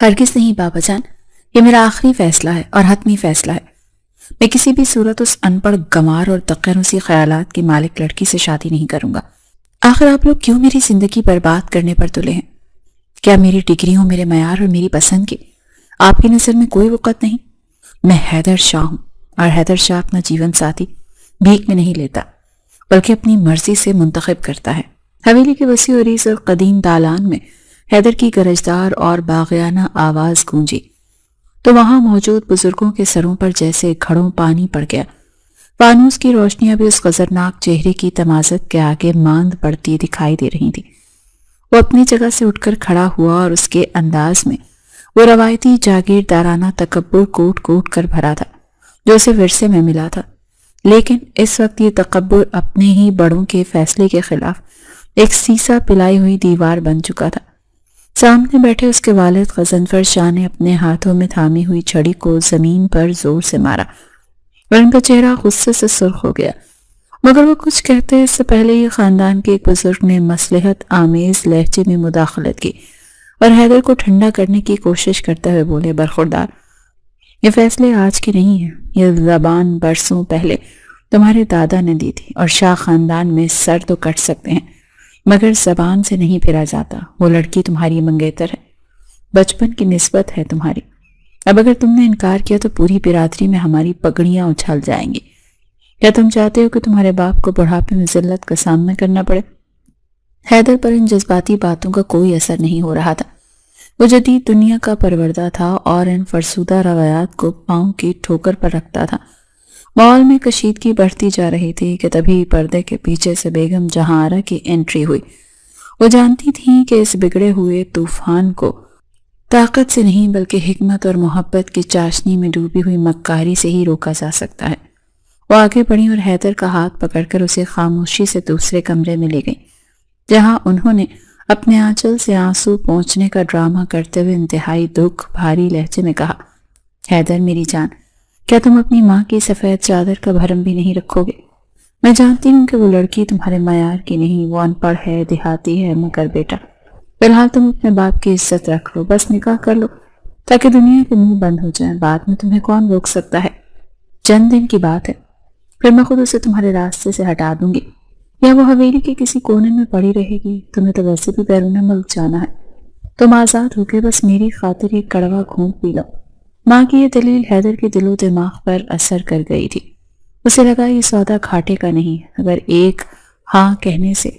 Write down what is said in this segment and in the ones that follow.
ہرگز نہیں بابا جان، یہ میرا آخری فیصلہ ہے اور حتمی فیصلہ ہے۔ میں کسی بھی صورت اس ان پڑھ گنوار اور تقرصی خیالات کی مالک لڑکی سے شادی نہیں کروں گا۔ آخر آپ لوگ کیوں میری زندگی برباد کرنے پر تلے ہیں؟ کیا میری ڈگریوں، میرے معیار اور میری پسند کی آپ کی نظر میں کوئی وقت نہیں؟ میں حیدر شاہ ہوں، اور حیدر شاہ اپنا جیون ساتھی بھیک میں نہیں لیتا بلکہ اپنی مرضی سے منتخب کرتا ہے۔ حویلی کے وسیع و عریض اور قدیم دالان میں حیدر کی گرجدار اور باغیانہ آواز گونجی تو وہاں موجود بزرگوں کے سروں پر جیسے گھڑوں پانی پڑ گیا۔ فانوس کی روشنیاں بھی اس خطرناک چہرے کی تمازت کے آگے ماند پڑتی دکھائی دے رہی تھی۔ وہ اپنی جگہ سے اٹھ کر کھڑا ہوا اور اس کے انداز میں وہ روایتی جاگیردارانہ تکبر کوٹ کوٹ کر بھرا تھا جو اسے ورثے میں ملا تھا، لیکن اس وقت یہ تکبر اپنے ہی بڑوں کے فیصلے کے خلاف ایک سیسا پلائی ہوئی دیوار بن چکا تھا۔ سامنے بیٹھے اس کے والد غضنفر شاہ نے اپنے ہاتھوں میں تھامی ہوئی چھڑی کو زمین پر زور سے مارا اور ان کا چہرہ غصے سے سرخ ہو گیا، مگر وہ کچھ کہتے اس سے پہلے ہی خاندان کے ایک بزرگ نے مصلحت آمیز لہجے میں مداخلت کی اور حیدر کو ٹھنڈا کرنے کی کوشش کرتے ہوئے بولے، برخوردار، یہ فیصلے آج کے نہیں ہیں، یہ زبان برسوں پہلے تمہارے دادا نے دی تھی، اور شاہ خاندان میں سر تو کٹ سکتے ہیں مگر زبان سے نہیں پھرا جاتا۔ وہ لڑکی تمہاری منگیتر ہے، بچپن کی نسبت ہے تمہاری۔ اب اگر تم نے انکار کیا تو پوری برادری میں ہماری پگڑیاں اچھل جائیں گی۔ کیا تم چاہتے ہو کہ تمہارے باپ کو بڑھاپے میں ذلت کا سامنا کرنا پڑے؟ حیدر پر ان جذباتی باتوں کا کوئی اثر نہیں ہو رہا تھا۔ وہ جدید دنیا کا پروردہ تھا اور ان فرسودہ روایات کو پاؤں کی ٹھوکر پر رکھتا تھا۔ ماحول میں کشیدگی بڑھتی جا رہی تھی کہ تبھی پردے کے پیچھے سے بیگم جہاں آرا کی انٹری ہوئی۔ وہ جانتی تھیں کہ اس بگڑے ہوئے طوفان کو طاقت سے نہیں بلکہ حکمت اور محبت کی چاشنی میں ڈوبی ہوئی مکاری سے ہی روکا جا سکتا ہے۔ وہ آگے بڑھی اور حیدر کا ہاتھ پکڑ کر اسے خاموشی سے دوسرے کمرے میں لے گئی، جہاں انہوں نے اپنے آنچل سے آنسو پہنچنے کا ڈرامہ کرتے ہوئے انتہائی دکھ بھاری لہجے میں کہا، حیدر میری جان، کیا تم اپنی ماں کی سفید چادر کا بھرم بھی نہیں رکھو گے؟ میں جانتی ہوں کہ وہ لڑکی تمہارے معیار کی نہیں، وہ ان پڑھ ہے، دیہاتی ہے، مگر بیٹا فی الحال تم اپنے باپ کی عزت رکھ لو، بس نکاح کر لو تاکہ دنیا کے منہ بند ہو جائیں۔ بعد میں تمہیں کون روک سکتا ہے؟ چند دن کی بات ہے، پھر میں خود اسے تمہارے راستے سے ہٹا دوں گی، یا وہ حویلی کے کسی کونے میں پڑی رہے گی۔ تمہیں تو ویسے بھی بیرون ملک جانا ہے، تم آزاد ہو کے بس میری خاطر ایک کڑوا گھونٹ پی لو۔ ماں کی یہ دلیل حیدر کے دل و دماغ پر اثر کر گئی تھی۔ اسے لگا یہ سودا گھاٹے کا نہیں، اگر ایک ہاں کہنے سے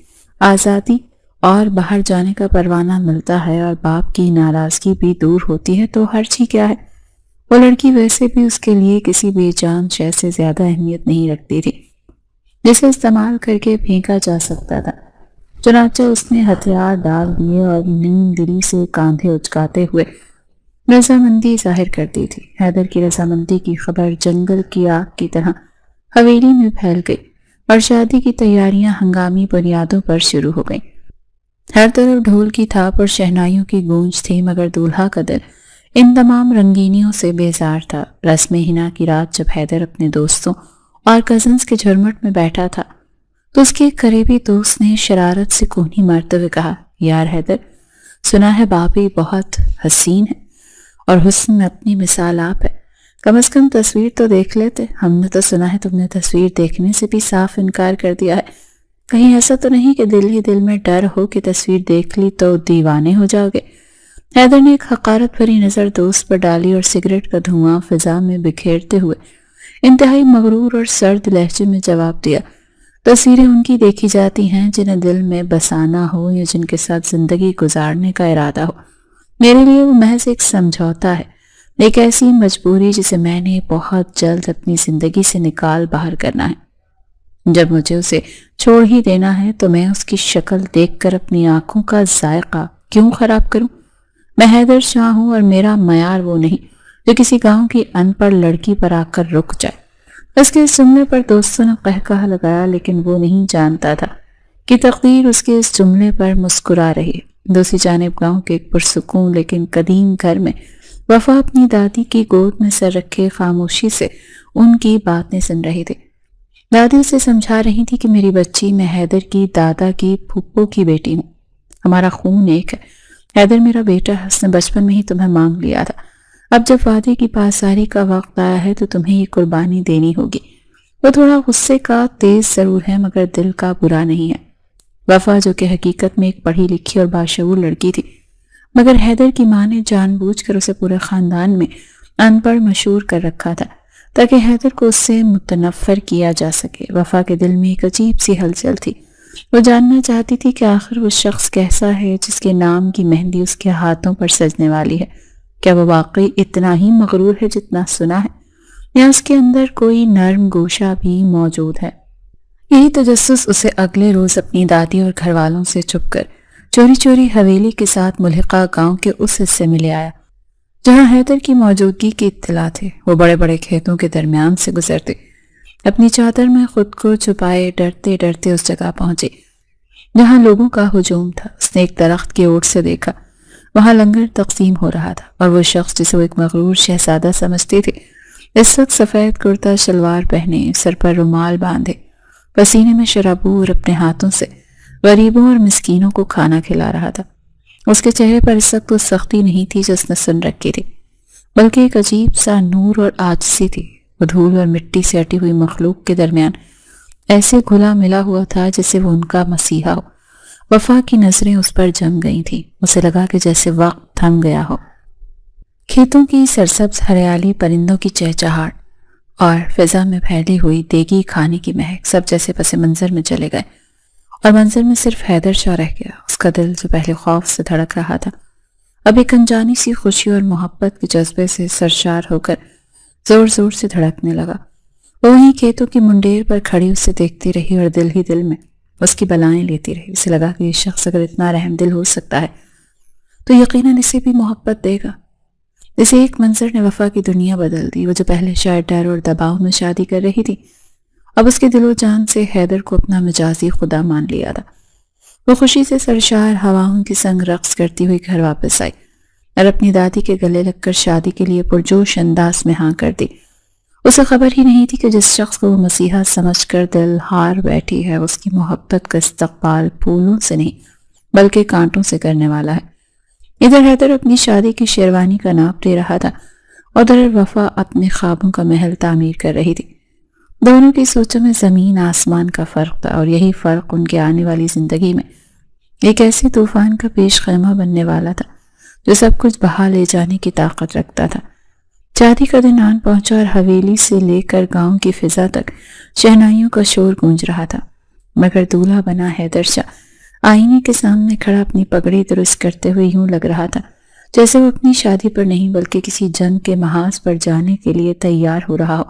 آزادی اور باہر جانے کا پروانہ ملتا ہے اور باپ کی ناراضگی بھی دور ہوتی ہے تو حرج ہی کیا ہے۔ وہ لڑکی ویسے بھی اس کے لیے کسی بے جان شے سے زیادہ اہمیت نہیں رکھتی تھی جسے استعمال کر کے پھینکا جا سکتا تھا۔ چنانچہ اس نے ہتھیار ڈال دیے اور نیم دلی سے کاندھے اچکاتے ہوئے رضامندی ظاہر کر دی تھی۔ حیدر کی رضامندی کی خبر جنگل کی آگ کی طرح حویلی میں پھیل گئی اور شادی کی تیاریاں ہنگامی بنیادوں پر شروع ہو گئیں۔ ہر طرف ڈھول کی تھاپ اور شہنائیوں کی گونج تھی، مگر دولہا کا دل ان تمام رنگینیوں سے بیزار تھا۔ رسم حنا کی رات جب حیدر اپنے دوستوں اور کزنز کے جھرمٹ میں بیٹھا تھا تو اس کے ایک قریبی دوست نے شرارت سے کونی مارتے ہوئے کہا، یار حیدر، سنا ہے بابی بہت حسین ہے اور حسن میں اپنی مثال آپ ہے، کم از کم تصویر تو دیکھ لیتے۔ ہم نے تو سنا ہے تم نے تصویر دیکھنے سے بھی صاف انکار کر دیا ہے، کہیں ایسا تو نہیں کہ دل ہی دل میں ڈر ہو کہ تصویر دیکھ لی تو دیوانے ہو جاؤ گے؟ حیدر نے ایک حقارت بھری نظر دوست پر ڈالی اور سگریٹ کا دھواں فضا میں بکھیرتے ہوئے انتہائی مغرور اور سرد لہجے میں جواب دیا، تصویریں ان کی دیکھی جاتی ہیں جنہیں دل میں بسانا ہو یا جن کے ساتھ زندگی گزارنے کا ارادہ ہو۔ میرے لیے وہ محض ایک سمجھوتا ہے، ایک ایسی مجبوری جسے میں نے بہت جلد اپنی زندگی سے نکال باہر کرنا ہے۔ جب مجھے اسے چھوڑ ہی دینا ہے تو میں اس کی شکل دیکھ کر اپنی آنکھوں کا ذائقہ کیوں خراب کروں؟ میں حیدر شاہ ہوں اور میرا معیار وہ نہیں جو کسی گاؤں کی ان پڑھ لڑکی پر آ کر رک جائے۔ اس کے اس جملے پر دوستوں نے قہقہہ لگایا، لیکن وہ نہیں جانتا تھا کہ تقدیر اس کے اس جملے پر مسکرا رہی ہے۔ دوسری جانب گاؤں کے ایک پرسکون لیکن قدیم گھر میں وفا اپنی دادی کی گود میں سر رکھے خاموشی سے ان کی باتیں سن رہی تھی۔ دادی اسے سمجھا رہی تھی کہ میری بچی، میں حیدر کی دادا کی پھپھو کی بیٹی ہوں، ہمارا خون ایک ہے۔ حیدر میرا بیٹا ہے، اس نے بچپن میں ہی تمہیں مانگ لیا تھا، اب جب وعدے کی پاسداری کا وقت آیا ہے تو تمہیں یہ قربانی دینی ہوگی۔ وہ تھوڑا غصے کا تیز ضرور ہے مگر دل کا برا نہیں ہے۔ وفا جو کہ حقیقت میں ایک پڑھی لکھی اور باشعور لڑکی تھی، مگر حیدر کی ماں نے جان بوجھ کر اسے پورے خاندان میں ان پڑھ مشہور کر رکھا تھا تاکہ حیدر کو اس سے متنفر کیا جا سکے۔ وفا کے دل میں ایک عجیب سی ہلچل تھی، وہ جاننا چاہتی تھی کہ آخر وہ شخص کیسا ہے جس کے نام کی مہندی اس کے ہاتھوں پر سجنے والی ہے۔ کیا وہ واقعی اتنا ہی مغرور ہے جتنا سنا ہے، یا اس کے اندر کوئی نرم گوشہ بھی موجود ہے؟ یہی تجسس اسے اگلے روز اپنی دادی اور گھر والوں سے چھپ کر چوری چوری حویلی کے ساتھ ملحقہ گاؤں کے اس حصے میں لے آیا جہاں حیدر کی موجودگی کی اطلاع تھی۔ وہ بڑے بڑے کھیتوں کے درمیان سے گزرتے اپنی چادر میں خود کو چھپائے ڈرتے ڈرتے اس جگہ پہنچے جہاں لوگوں کا ہجوم تھا۔ اس نے ایک درخت کی اوٹ سے دیکھا، وہاں لنگر تقسیم ہو رہا تھا اور وہ شخص جسے وہ ایک مغرور شہزادہ سمجھتی تھی اس وقت سفید کرتا شلوار پہنے، سر پر رومال باندھے، پسینے میں شرابور اپنے ہاتھوں سے غریبوں اور مسکینوں کو کھانا کھلا رہا تھا۔ اس کے چہرے پر اس وقت وہ سختی نہیں تھی جو اس نے سن رکھی تھی، بلکہ ایک عجیب سا نور اور عاجزی تھی۔ وہ دھول اور مٹی سے اٹی ہوئی مخلوق کے درمیان ایسے گھلا ملا ہوا تھا جیسے وہ ان کا مسیحا ہو۔ وفا کی نظریں اس پر جم گئی تھیں، اسے لگا کہ جیسے وقت تھم گیا ہو۔ کھیتوں کی سرسبز ہریالی، پرندوں کی چہچہاہٹ اور فضا میں پھیلی ہوئی دیگی کھانے کی مہک سب جیسے پس منظر میں چلے گئے، اور منظر میں صرف حیدر شاہ رہ گیا۔ اس کا دل جو پہلے خوف سے دھڑک رہا تھا اب ایک انجانی سی خوشی اور محبت کے جذبے سے سرشار ہو کر زور زور سے دھڑکنے لگا۔ وہ وہیں کھیتوں کی منڈیر پر کھڑی اسے دیکھتی رہی اور دل ہی دل میں اس کی بلائیں لیتی رہی۔ اسے لگا کہ یہ شخص اگر اتنا رحم دل ہو سکتا ہے تو یقیناً اسے بھی محبت دے گا۔ اسے ایک منظر نے وفا کی دنیا بدل دی۔ وہ جو پہلے شاید ڈر اور دباؤ میں شادی کر رہی تھی، اب اس کے دل و جان سے حیدر کو اپنا مجازی خدا مان لیا تھا۔ وہ خوشی سے سرشار ہواؤں کے سنگ رقص کرتی ہوئی گھر واپس آئی اور اپنی دادی کے گلے لگ کر شادی کے لیے پرجوش انداز میں ہاں کر دی۔ اسے خبر ہی نہیں تھی کہ جس شخص کو وہ مسیحا سمجھ کر دل ہار بیٹھی ہے، اس کی محبت کا استقبال پھولوں سے نہیں بلکہ کانٹوں سے کرنے والا ہے۔ ادھر حیدر اپنی شادی کی شیروانی کا ناپ لے رہا تھا، ادھر وفا اپنے خوابوں کا محل تعمیر کر رہی تھی۔ دونوں کی سوچوں میں زمین آسمان کا فرق تھا، اور یہی فرق ان کے آنے والی زندگی میں ایک ایسے طوفان کا پیش خیمہ بننے والا تھا جو سب کچھ بہا لے جانے کی طاقت رکھتا تھا۔ شادی کا دن آن پہنچا اور حویلی سے لے کر گاؤں کی فضا تک شہنائیوں کا شور گونج رہا تھا، مگر دولہا بنا حیدر شاہ آئینے کے سامنے کھڑا اپنی پگڑی درست کرتے ہوئے یوں لگ رہا تھا جیسے وہ اپنی شادی پر نہیں بلکہ کسی جنگ کے محاذ پر جانے کے لیے تیار ہو رہا ہو۔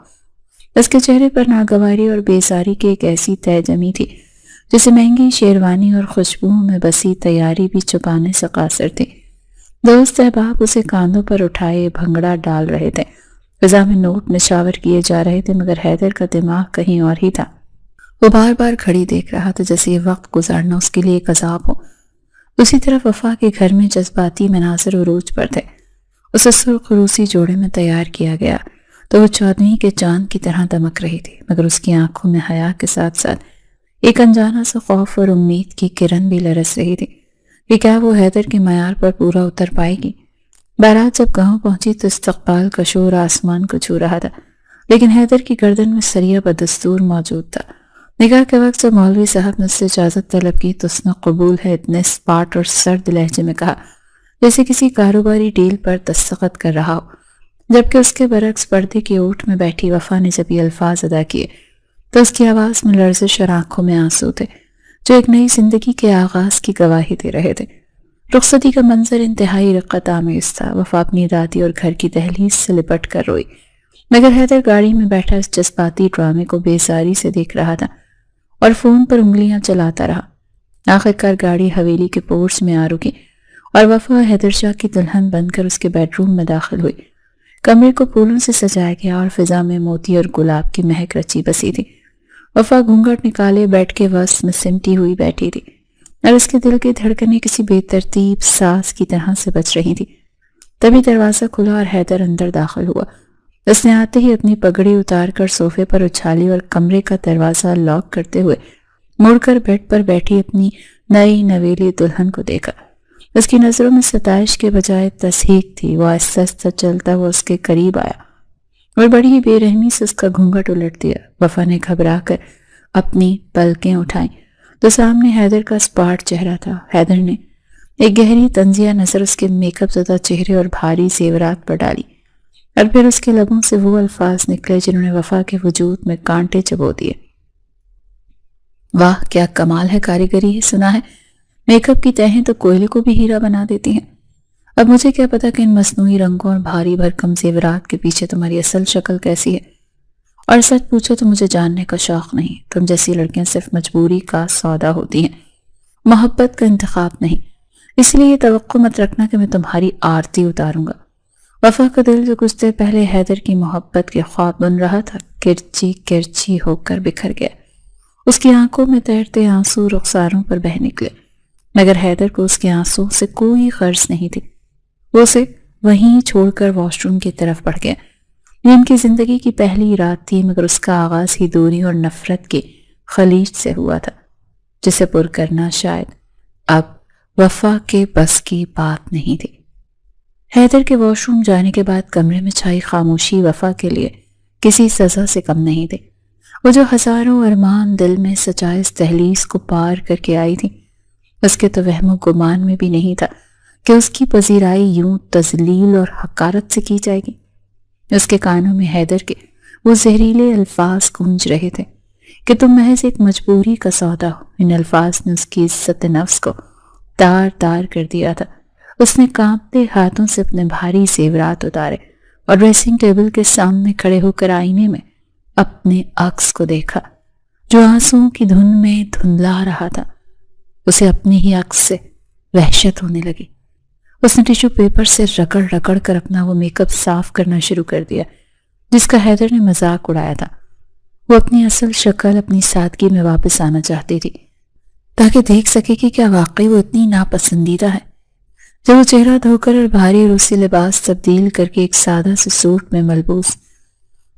اس کے چہرے پر ناگواری اور بیزاری کی ایک ایسی طے جمی تھی جسے مہنگی شیروانی اور خوشبوؤں میں بسی تیاری بھی چھپانے سے قاصر تھی۔ دوست احباب اسے کاندھوں پر اٹھائے بھنگڑا ڈال رہے تھے، فضا میں نوٹ نشاور کیے جا رہے تھے، مگر حیدر کا دماغ کہیں اور ہی تھا۔ وہ بار بار کھڑی دیکھ رہا تھا جیسے یہ وقت گزارنا اس کے لیے ایک عذاب ہو۔ اسی طرح وفا کے گھر میں جذباتی مناظر عروج پر تھے۔ اسے سرخ روسی جوڑے میں تیار کیا گیا تو وہ چودھویں کے چاند کی طرح دمک رہی تھی، مگر اس کی آنکھوں میں حیا کے ساتھ ساتھ ایک انجانا سا خوف اور امید کی کرن بھی لرز رہی تھی کہ کیا وہ حیدر کے معیار پر پورا اتر پائے گی۔ بارات جب گاؤں پہنچی تو استقبال کا شور آسمان کو چھو رہا تھا، لیکن حیدر کی گردن میں سریہ بدستور موجود تھا۔ نکاح کے وقت جب مولوی صاحب نے اس سے اجازت طلب کی تو اس نے قبول ہے اتنے سپاٹ اور سرد لہجے میں کہا جیسے کسی کاروباری ڈیل پر دستخط کر رہا ہو، جبکہ اس کے برعکس پردے کی اوٹ میں بیٹھی وفا نے جب یہ الفاظ ادا کیے تو اس کی آواز میں لرزش اور آنکھوں میں آنسو تھے جو ایک نئی زندگی کے آغاز کی گواہی دے رہے تھے۔ رخصتی کا منظر انتہائی رقت آمیز تھا۔ وفا اپنی دادی اور گھر کی دہلیز سے لپٹ کر روئی، مگر حیدر گاڑی میں بیٹھا اس جذباتی ڈرامے کو بیزاری سے دیکھ رہا تھا اور فون پر انگلیاں چلاتا رہا۔ آخرکار گاڑی حویلی کے پورچ میں آ رکی اور وفا حیدر شاہ کی دلہن بن کر اس کے بیڈ روم میں داخل ہوئی۔ کمرے کو پھولوں سے سجایا گیا اور فضا میں موتی اور گلاب کی مہک رچی بسی تھی۔ وفا گھونگھٹ نکالے بیٹھ کے وسط میں سمٹی ہوئی بیٹھی تھی اور اس کے دل کی دھڑکنیں کسی بے ترتیب ساز کی طرح سے بچ رہی تھی۔ تبھی دروازہ کھلا اور حیدر اندر داخل ہوا۔ اس نے آتے ہی اپنی پگڑی اتار کر صوفے پر اچھالی اور کمرے کا دروازہ لاک کرتے ہوئے مڑ کر بیڈ پر بیٹھی اپنی نئی نویلی دلہن کو دیکھا۔ اس کی نظروں میں ستائش کے بجائے تصحیق تھی۔ وہ آہستہ آہستہ چلتا ہوا اس کے قریب آیا اور بڑی ہی بے رحمی سے اس کا گھونگھٹ الٹ دیا۔ وفا نے گھبرا کر اپنی پلکیں اٹھائیں تو سامنے حیدر کا اسپاٹ چہرہ تھا۔ حیدر نے ایک گہری طنزیہ نظر اس کے میک اپ زدہ چہرے اور بھاری زیورات پر ڈالی اور پھر اس کے لبوں سے وہ الفاظ نکلے جنہوں نے وفا کے وجود میں کانٹے چبو دیے۔ واہ کیا کمال ہے کاریگری ہے، سنا ہے میک اپ کی تہیں تو کوئلے کو بھی ہیرا بنا دیتی ہیں۔ اب مجھے کیا پتا کہ ان مصنوعی رنگوں اور بھاری بھرکم زیورات کے پیچھے تمہاری اصل شکل کیسی ہے، اور سچ پوچھو تو مجھے جاننے کا شوق نہیں۔ تم جیسی لڑکیاں صرف مجبوری کا سودا ہوتی ہیں، محبت کا انتخاب نہیں، اس لیے یہ توقع مت رکھنا کہ میں تمہاری آرتی اتاروں گا۔ وفا کا دل جو کچھ دیر پہلے حیدر کی محبت کے خواب بن رہا تھا کرچی کرچی ہو کر بکھر گیا۔ اس کی آنکھوں میں تیرتے آنسو رخساروں پر بہہ نکلے، مگر حیدر کو اس کے آنسو سے کوئی غرض نہیں تھی۔ وہ اسے وہیں چھوڑ کر واش روم کی طرف بڑھ گیا۔ یہ ان کی زندگی کی پہلی رات تھی، مگر اس کا آغاز ہی دوری اور نفرت کی خلیج سے ہوا تھا، جسے پر کرنا شاید اب وفا کے بس کی بات نہیں تھی۔ حیدر کے واش روم جانے کے بعد کمرے میں چھائی خاموشی وفا کے لیے کسی سزا سے کم نہیں تھی۔ وہ جو ہزاروں ارمان دل میں سجائے اس دہلیز کو پار کر کے آئی تھی، اس کے تو وہم و گمان میں بھی نہیں تھا کہ اس کی پذیرائی یوں تذلیل اور حقارت سے کی جائے گی۔ اس کے کانوں میں حیدر کے وہ زہریلے الفاظ گونج رہے تھے کہ تم محض ایک مجبوری کا سودا ہو۔ ان الفاظ نے اس کی عزت نفس کو تار تار کر دیا تھا۔ اس نے کانپتے ہاتھوں سے اپنے بھاری زیورات اتارے اور ڈریسنگ ٹیبل کے سامنے کھڑے ہو کر آئینے میں اپنے عکس کو دیکھا جو آنسوؤں کی دھن میں دھندلا رہا تھا۔ اسے اپنے ہی عکس سے وحشت ہونے لگی۔ اس نے ٹیشو پیپر سے رگڑ رگڑ کر اپنا وہ میک اپ صاف کرنا شروع کر دیا جس کا حیدر نے مذاق اڑایا تھا۔ وہ اپنی اصل شکل، اپنی سادگی میں واپس آنا چاہتی تھی تاکہ دیکھ سکے کہ کیا واقعی وہ اتنی ناپسندیدہ ہے۔ جب وہ چہرہ دھو کر اور بھاری روسی لباس تبدیل کر کے ایک سادہ سے سوٹ میں ملبوس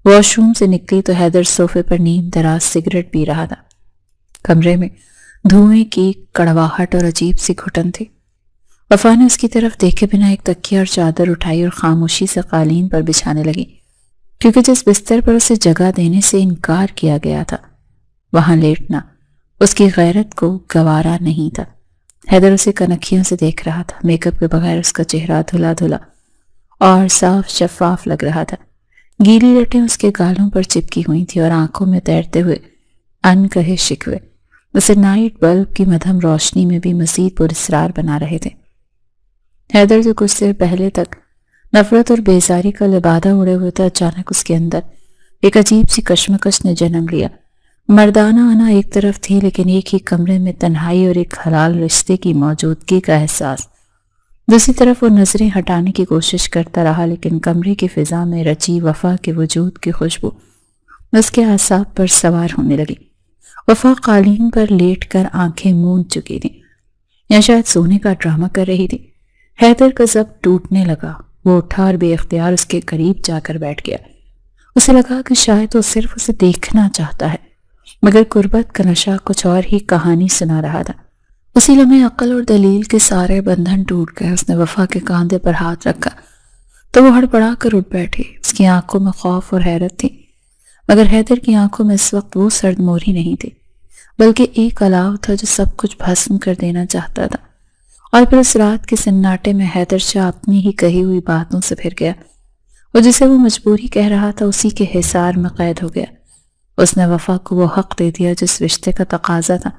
واش روم سے نکلی تو حیدر صوفے پر نیم دراز سگریٹ پی رہا تھا۔ کمرے میں دھوئیں کی کڑواہٹ اور عجیب سی گھٹن تھی۔ وفا نے اس کی طرف دیکھے بنا ایک تکیہ اور چادر اٹھائی اور خاموشی سے قالین پر بچھانے لگی، کیونکہ جس بستر پر اسے جگہ دینے سے انکار کیا گیا تھا وہاں لیٹنا اس کی غیرت کو گوارا نہیں تھا۔ حیدر اسے کنکھیوں سے دیکھ رہا تھا۔ میک اپ کے بغیر اس کا چہرہ دھلا دھلا اور صاف شفاف لگ رہا تھا۔ گیلی لٹیں اس کے گالوں پر چپکی ہوئی تھی اور آنکھوں میں تیرتے ہوئے ان کہے شکوے اسے نائٹ بلب کی مدھم روشنی میں بھی مزید پراسرار بنا رہے تھے۔ حیدر جو کچھ دیر پہلے تک نفرت اور بیزاری کا لبادہ اڑے ہوئے تھا، اچانک اس کے اندر ایک عجیب سی کشمکش نے جنم لیا۔ مردانہ آنا ایک طرف تھی، لیکن ایک ہی کمرے میں تنہائی اور ایک حلال رشتے کی موجودگی کا احساس۔ دوسری طرف وہ نظریں ہٹانے کی کوشش کرتا رہا، لیکن کمرے کی فضا میں رچی وفا کے وجود کی خوشبو اس کے اعصاب پر سوار ہونے لگی۔ وفا قالین پر لیٹ کر آنکھیں موند چکی تھی یا شاید سونے کا ڈرامہ کر رہی تھی۔ حیدر کا ضبط ٹوٹنے لگا۔ وہ اٹھا اور بے اختیار اس کے قریب جا کر بیٹھ گیا۔ اسے لگا کہ شاید وہ صرف اسے دیکھنا چاہتا ہے، مگر قربت کا نشہ کچھ اور ہی کہانی سنا رہا تھا۔ اسی لمحے عقل اور دلیل کے سارے بندھن ٹوٹ گئے۔ اس نے وفا کے کاندھے پر ہاتھ رکھا تو وہ ہڑبڑا کر اٹھ بیٹھی۔ اس کی آنکھوں میں خوف اور حیرت تھی، مگر حیدر کی آنکھوں میں اس وقت وہ سرد موری نہیں تھی، بلکہ ایک الاؤ تھا جو سب کچھ بھسم کر دینا چاہتا تھا۔ اور پھر اس رات کے سناٹے میں حیدر شاہ اپنی ہی کہی ہوئی باتوں سے پھر گیا، اور جسے وہ مجبوری کہہ رہا تھا اسی کے حصار میں قید ہو گیا۔ اس نے وفا کو وہ حق دے دیا جس رشتے کا تقاضا تھا،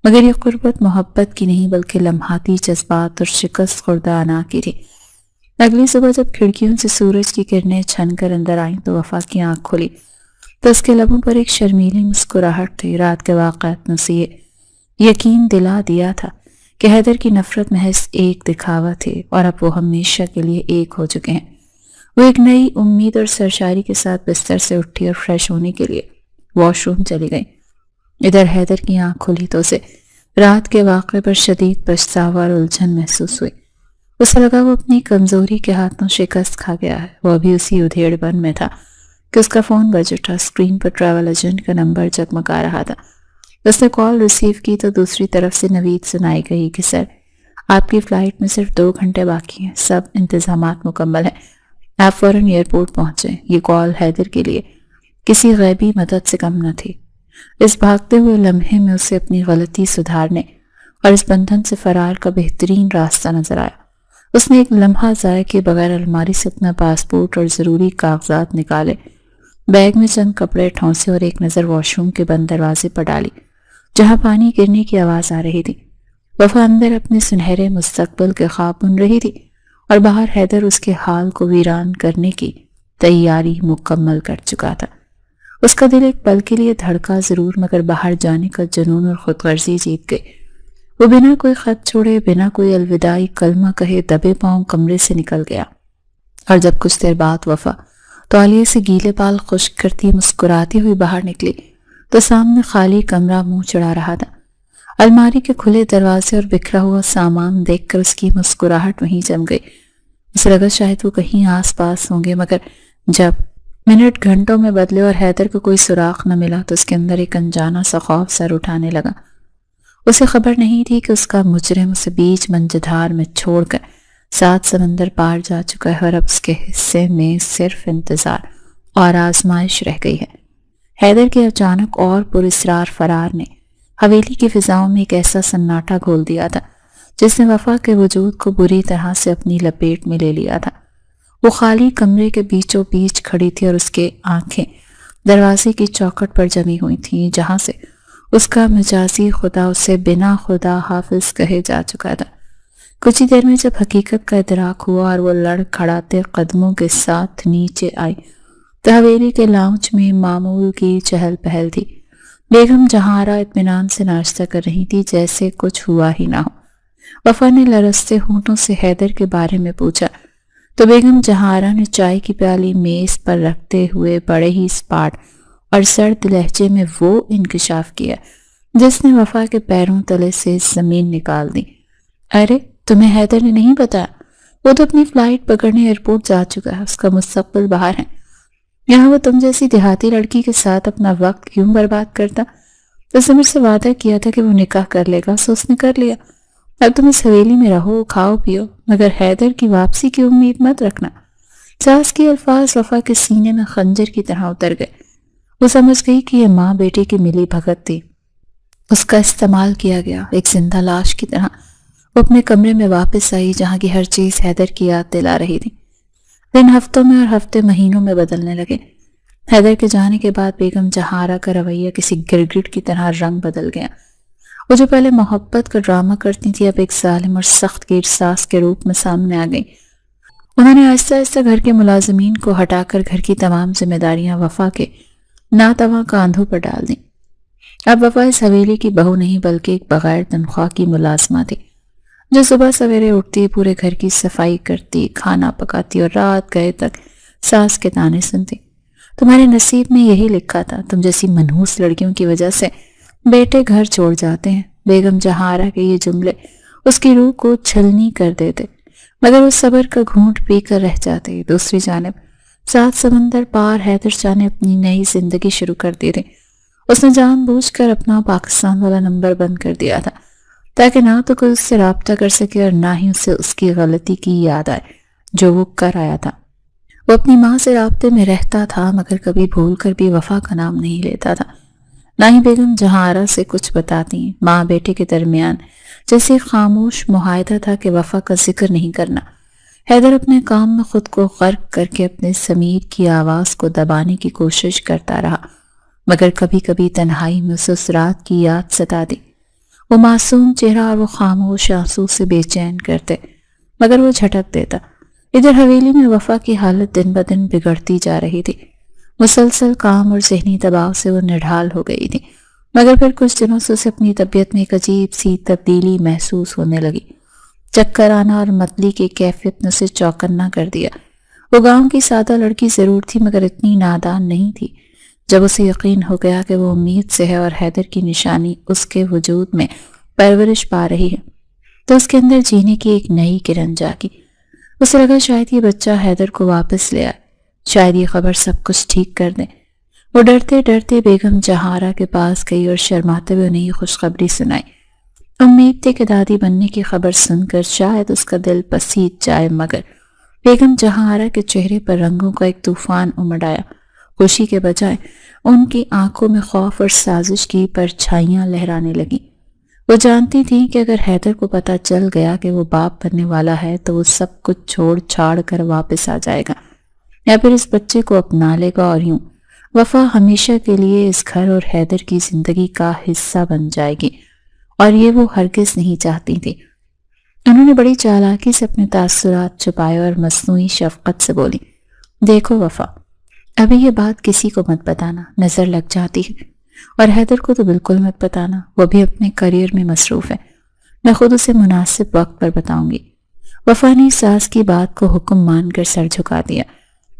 مگر یہ قربت محبت کی نہیں بلکہ لمحاتی جذبات اور شکست خوردہ انا کی تھی۔ اگلی صبح جب کھڑکیوں سے سورج کی کرنیں چھن کر اندر آئیں تو وفا کی آنکھ کھلی تو اس کے لبوں پر ایک شرمیلی مسکراہٹ تھی۔ رات کے واقعات نے اسے یقین دلا دیا تھا کہ حیدر کی نفرت محض ایک دکھاوا تھی اور اب وہ ہمیشہ کے لیے ایک ہو چکے ہیں۔ وہ ایک نئی امید اور سرشاری کے ساتھ بستر سے اٹھی اور فریش ہونے کے لیے واش روم چلی گئی۔ ادھر حیدر کی آنکھ کھلی تو اسے رات کے واقعے پر شدید پچھتاوا اور الجھن محسوس ہوئی۔ اسے لگا وہ اپنی کمزوری کے ہاتھوں شکست کھا گیا ہے۔ وہ ابھی اسی ادھیڑ بن میں تھا کہ اس کا فون بج اٹھا۔ اسکرین پر ٹریول ایجنٹ کا نمبر جگمگا رہا تھا۔ اس نے کال ریسیو کی تو دوسری طرف سے نوید سنائی گئی کہ سر آپ کی فلائٹ میں صرف 2 گھنٹے باقی ہیں، سب انتظامات مکمل ہیں، آپ فوراً ایئرپورٹ پہنچیں۔ یہ کال حیدر کے لیے کسی غیبی مدد سے کم نہ تھی۔ اس بھاگتے ہوئے لمحے میں اسے اپنی غلطی سدھارنے اور اس بندھن سے فرار کا بہترین راستہ نظر آیا۔ اس نے ایک لمحہ ضائع کے بغیر الماری سے اپنا پاسپورٹ اور ضروری کاغذات نکالے، بیگ میں چند کپڑے ٹھونسے اور ایک نظر واش روم کے بند دروازے پر ڈالی جہاں پانی گرنے کی آواز آ رہی تھی۔ وفا اندر اپنے سنہرے مستقبل کے خواب بن رہی تھی اور باہر حیدر اس کے حال کو ویران کرنے کی تیاری مکمل کر چکا تھا۔ اس کا دل ایک پل کے لیے دھڑکا ضرور، مگر باہر جانے کا جنون اور خود غرضی جیت گئی۔ وہ بنا کوئی خط چھوڑے، بنا کوئی الوداعی کلمہ کہے دبے پاؤں کمرے سے نکل گیا، اور جب کچھ دیر بعد وفا تولیے سے گیلے بال خشک کرتی مسکراتی ہوئی باہر نکلی تو سامنے خالی کمرہ منہ چڑھا رہا تھا۔ الماری کے کھلے دروازے اور بکھرا ہوا سامان دیکھ کر اس کی مسکراہٹ وہیں جم گئی۔ اسے لگا شاید وہ کہیں آس پاس ہوں گے، مگر جب منٹ گھنٹوں میں بدلے اور حیدر کو کوئی سراغ نہ ملا تو اس کے اندر ایک انجانہ سا خوف سر اٹھانے لگا۔ اسے خبر نہیں تھی کہ اس کا مجرم اسے بیچ منجدھار میں چھوڑ کر 7 سمندر پار جا چکا ہے، اور اب اس کے حصے میں صرف انتظار اور آزمائش رہ گئی ہے۔ حیدر کے اچانک اور پراسرار فرار نے حویلی کی فضاؤں میں ایک ایسا سناٹا گھول دیا تھا جس نے وفا کے وجود کو بری طرح سے اپنی لپیٹ میں لے لیا تھا۔ وہ خالی کمرے کے بیچوں بیچ کھڑی تھی اور اس کے آنکھیں دروازے کی چوکھٹ پر جمی ہوئی تھیں جہاں سے اس کا مجازی خدا اسے بنا خدا حافظ کہے جا چکا تھا۔ کچھ ہی دیر میں جب حقیقت کا ادراک ہوا اور وہ لڑ کھڑاتے قدموں کے ساتھ نیچے آئی تو حویلی کے لاؤنج میں معمول کی چہل پہل تھی۔ بیگم جہاں اطمینان سے ناشتہ کر رہی تھی جیسے کچھ ہوا ہی نہ ہو۔ وفا نے لرزتے ہونٹوں سے حیدر کے بارے میں پوچھا تو بیگم جہاں نے چائے کی پیالی میز پر رکھتے ہوئے بڑے ہی اسپاٹ اور سرد لہجے میں وہ انکشاف کیا جس نے وفا کے پیروں تلے سے زمین نکال دی۔ ارے تمہیں حیدر نے نہیں بتایا؟ وہ تو اپنی فلائٹ پکڑنے ایئرپورٹ جا چکا ہے، اس کا مستقبل باہر ہے۔ یہاں وہ تم جیسی دیہاتی لڑکی کے ساتھ اپنا وقت کیوں برباد کرتا؟ اس نے مجھ سے وعدہ کیا تھا کہ وہ نکاح کر لے گا، سو اس نے کر لیا۔ اب تم اس حویلی میں رہو، کھاؤ پیو، مگر حیدر کی واپسی کی امید مت رکھنا۔ ساس کے الفاظ وفا کے سینے میں خنجر کی طرح اتر گئے۔ وہ سمجھ گئی کہ یہ ماں بیٹی کی ملی بھگت تھی، اس کا استعمال کیا گیا ایک زندہ لاش کی طرح۔ وہ اپنے کمرے میں واپس آئی جہاں کی ہر چیز حیدر کی یاد دلا رہی تھی۔ دن ہفتوں میں اور ہفتے مہینوں میں بدلنے لگے۔ حیدر کے جانے کے بعد بیگم جہارا کا رویہ کسی گرگٹ کی طرح رنگ بدل گیا۔ وہ جو پہلے محبت کا ڈرامہ کرتی تھی اب ایک ظالم اور سخت گیر ساس کے روپ میں سامنے آ گئی۔ انہوں نے آہستہ آہستہ گھر کے ملازمین کو ہٹا کر گھر کی تمام ذمہ داریاں وفا کے ناتواں کاندھوں پر ڈال دیں۔ اب وفا اس حویلی کی بہو نہیں بلکہ ایک بغیر تنخواہ کی ملازمہ تھی جو صبح سویرے اٹھتی، پورے گھر کی صفائی کرتی، کھانا پکاتی اور رات گئے تک ساس کے تانے سنتی۔ تمہارے نصیب میں یہی لکھا تھا، تم جیسی منحوس لڑکیوں کی وجہ سے بیٹے گھر چھوڑ جاتے ہیں۔ بیگم جہارا کے یہ جملے اس کی روح کو چھلنی کر دیتے، مگر وہ صبر کا گھونٹ پی کر رہ جاتے۔ دوسری جانب 7 سمندر پار حیدر شاہ نے اپنی نئی زندگی شروع کر دی تھی۔ اس نے جان بوجھ کر اپنا پاکستان والا نمبر بند کر دیا تھا تاکہ نہ تو کوئی اس سے رابطہ کر سکے اور نہ ہی اسے اس کی غلطی کی یاد آئے جو وہ کر آیا تھا۔ وہ اپنی ماں سے رابطے میں رہتا تھا مگر کبھی بھول کر بھی وفا کا نام نہیں لیتا تھا، نہ ہی بیگم جہارا سے کچھ بتاتی۔ ماں بیٹے کے درمیان جیسے خاموش معاہدہ تھا کہ وفا کا ذکر نہیں کرنا۔ حیدر اپنے کام میں خود کو غرق کر کے اپنے ضمیر کی آواز کو دبانے کی کوشش کرتا رہا، مگر کبھی کبھی تنہائی میں اسے اس رات کی یاد ستا دی۔ وہ معصوم چہرہ اور وہ خاموش آنسو سے بے چین کرتے، مگر وہ جھٹک دیتا۔ ادھر حویلی میں وفا کی حالت دن بدن بگڑتی جا رہی تھی۔ مسلسل کام اور ذہنی دباؤ سے وہ نڈھال ہو گئی تھی، مگر پھر کچھ دنوں سے اسے اپنی طبیعت میں ایک عجیب سی تبدیلی محسوس ہونے لگی۔ چکر آنا اور متلی کی کیفیت نے اسے چوکنا کر دیا۔ وہ گاؤں کی سادہ لڑکی ضرور تھی مگر اتنی نادان نہیں تھی۔ جب اسے یقین ہو گیا کہ وہ امید سے ہے اور حیدر کی نشانی اس کے وجود میں پرورش پا رہی ہے تو اس کے اندر جینے کی ایک نئی کرن جاگی۔ اسے لگا شاید یہ بچہ حیدر کو واپس لے آئے، شاید یہ خبر سب کچھ ٹھیک کر دے۔ وہ ڈرتے ڈرتے بیگم جہارا کے پاس گئی اور شرماتے ہوئے انہیں یہ خوشخبری سنائی۔ امید تھی کہ دادی بننے کی خبر سن کر شاید اس کا دل پسیج جائے، مگر بیگم جہاں آرا کے چہرے پر رنگوں کا ایک طوفان امڈ آیا۔ خوشی کے بجائے ان کی آنکھوں میں خوف اور سازش کی پرچھائیاں لہرانے لگیں۔ وہ جانتی تھی کہ اگر حیدر کو پتہ چل گیا کہ وہ باپ بننے والا ہے تو وہ سب کچھ چھوڑ چھاڑ کر واپس آ جائے گا، یا پھر اس بچے کو اپنا لے گا، اور یوں وفا ہمیشہ کے لیے اس گھر اور حیدر کی زندگی کا حصہ بن جائے گی، اور یہ وہ ہرگز نہیں چاہتی تھی۔ انہوں نے بڑی چالاکی سے اپنے تاثرات چھپائے اور مصنوعی شفقت سے بولی، دیکھو وفا، ابھی یہ بات کسی کو مت بتانا، نظر لگ جاتی ہے، اور حیدر کو تو بالکل مت بتانا، وہ بھی اپنے کریئر میں مصروف ہے، میں خود اسے مناسب وقت پر بتاؤں گی۔ وفا نے ساس کی بات کو حکم مان کر سر جھکا دیا۔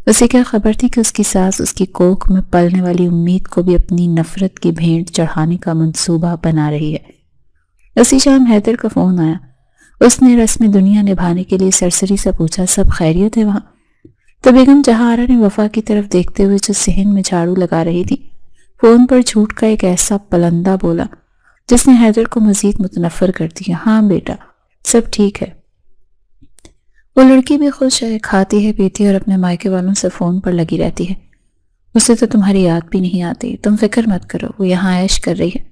اسے کیا خبر تھی کہ اس کی ساس اس کی کوکھ میں پلنے والی امید کو بھی اپنی نفرت کی بھینٹ چڑھانے کا منصوبہ بنا رہی ہے۔ اسی شام حیدر کا فون آیا۔ اس نے رسم دنیا نبھانے کے لیے سرسری سے پوچھا، سب خیریت ہے وہاں؟ تو بیگم جہاں آرا نے وفا کی طرف دیکھتے ہوئے جو صحن میں جھاڑو لگا رہی تھی، فون پر جھوٹ کا ایک ایسا پلندہ بولا جس نے حیدر کو مزید متنفر کر دیا۔ ہاں بیٹا، سب ٹھیک ہے۔ وہ لڑکی بھی خوش ہے، کھاتی ہے، پیتی ہے اور اپنے مائکے والوں سے فون پر لگی رہتی ہے۔ اسے تو تمہاری یاد بھی نہیں آتی، تم فکر مت کرو، وہ یہاں عیش کر رہی ہے۔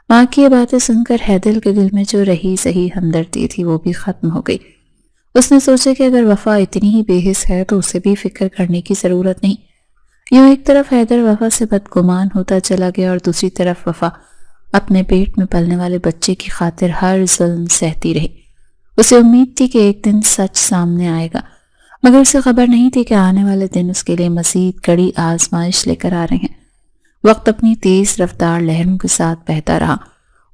ماں کی یہ باتیں سن کر حیدر کے دل میں جو رہی سہی ہمدردی تھی وہ بھی ختم ہو گئی۔ اس نے سوچا کہ اگر وفا اتنی ہی بے حس ہے تو اسے بھی فکر کرنے کی ضرورت نہیں۔ یوں ایک طرف حیدر وفا سے بدگمان ہوتا چلا گیا اور دوسری طرف وفا اپنے پیٹ میں پلنے والے بچے کی خاطر ہر ظلم سہتی رہی۔ اسے امید تھی کہ ایک دن سچ سامنے آئے گا، مگر اسے خبر نہیں تھی کہ آنے والے دن اس کے لیے مزید کڑی آزمائش لے کر آ رہے ہیں۔ وقت اپنی تیز رفتار لہروں کے ساتھ بہتا رہا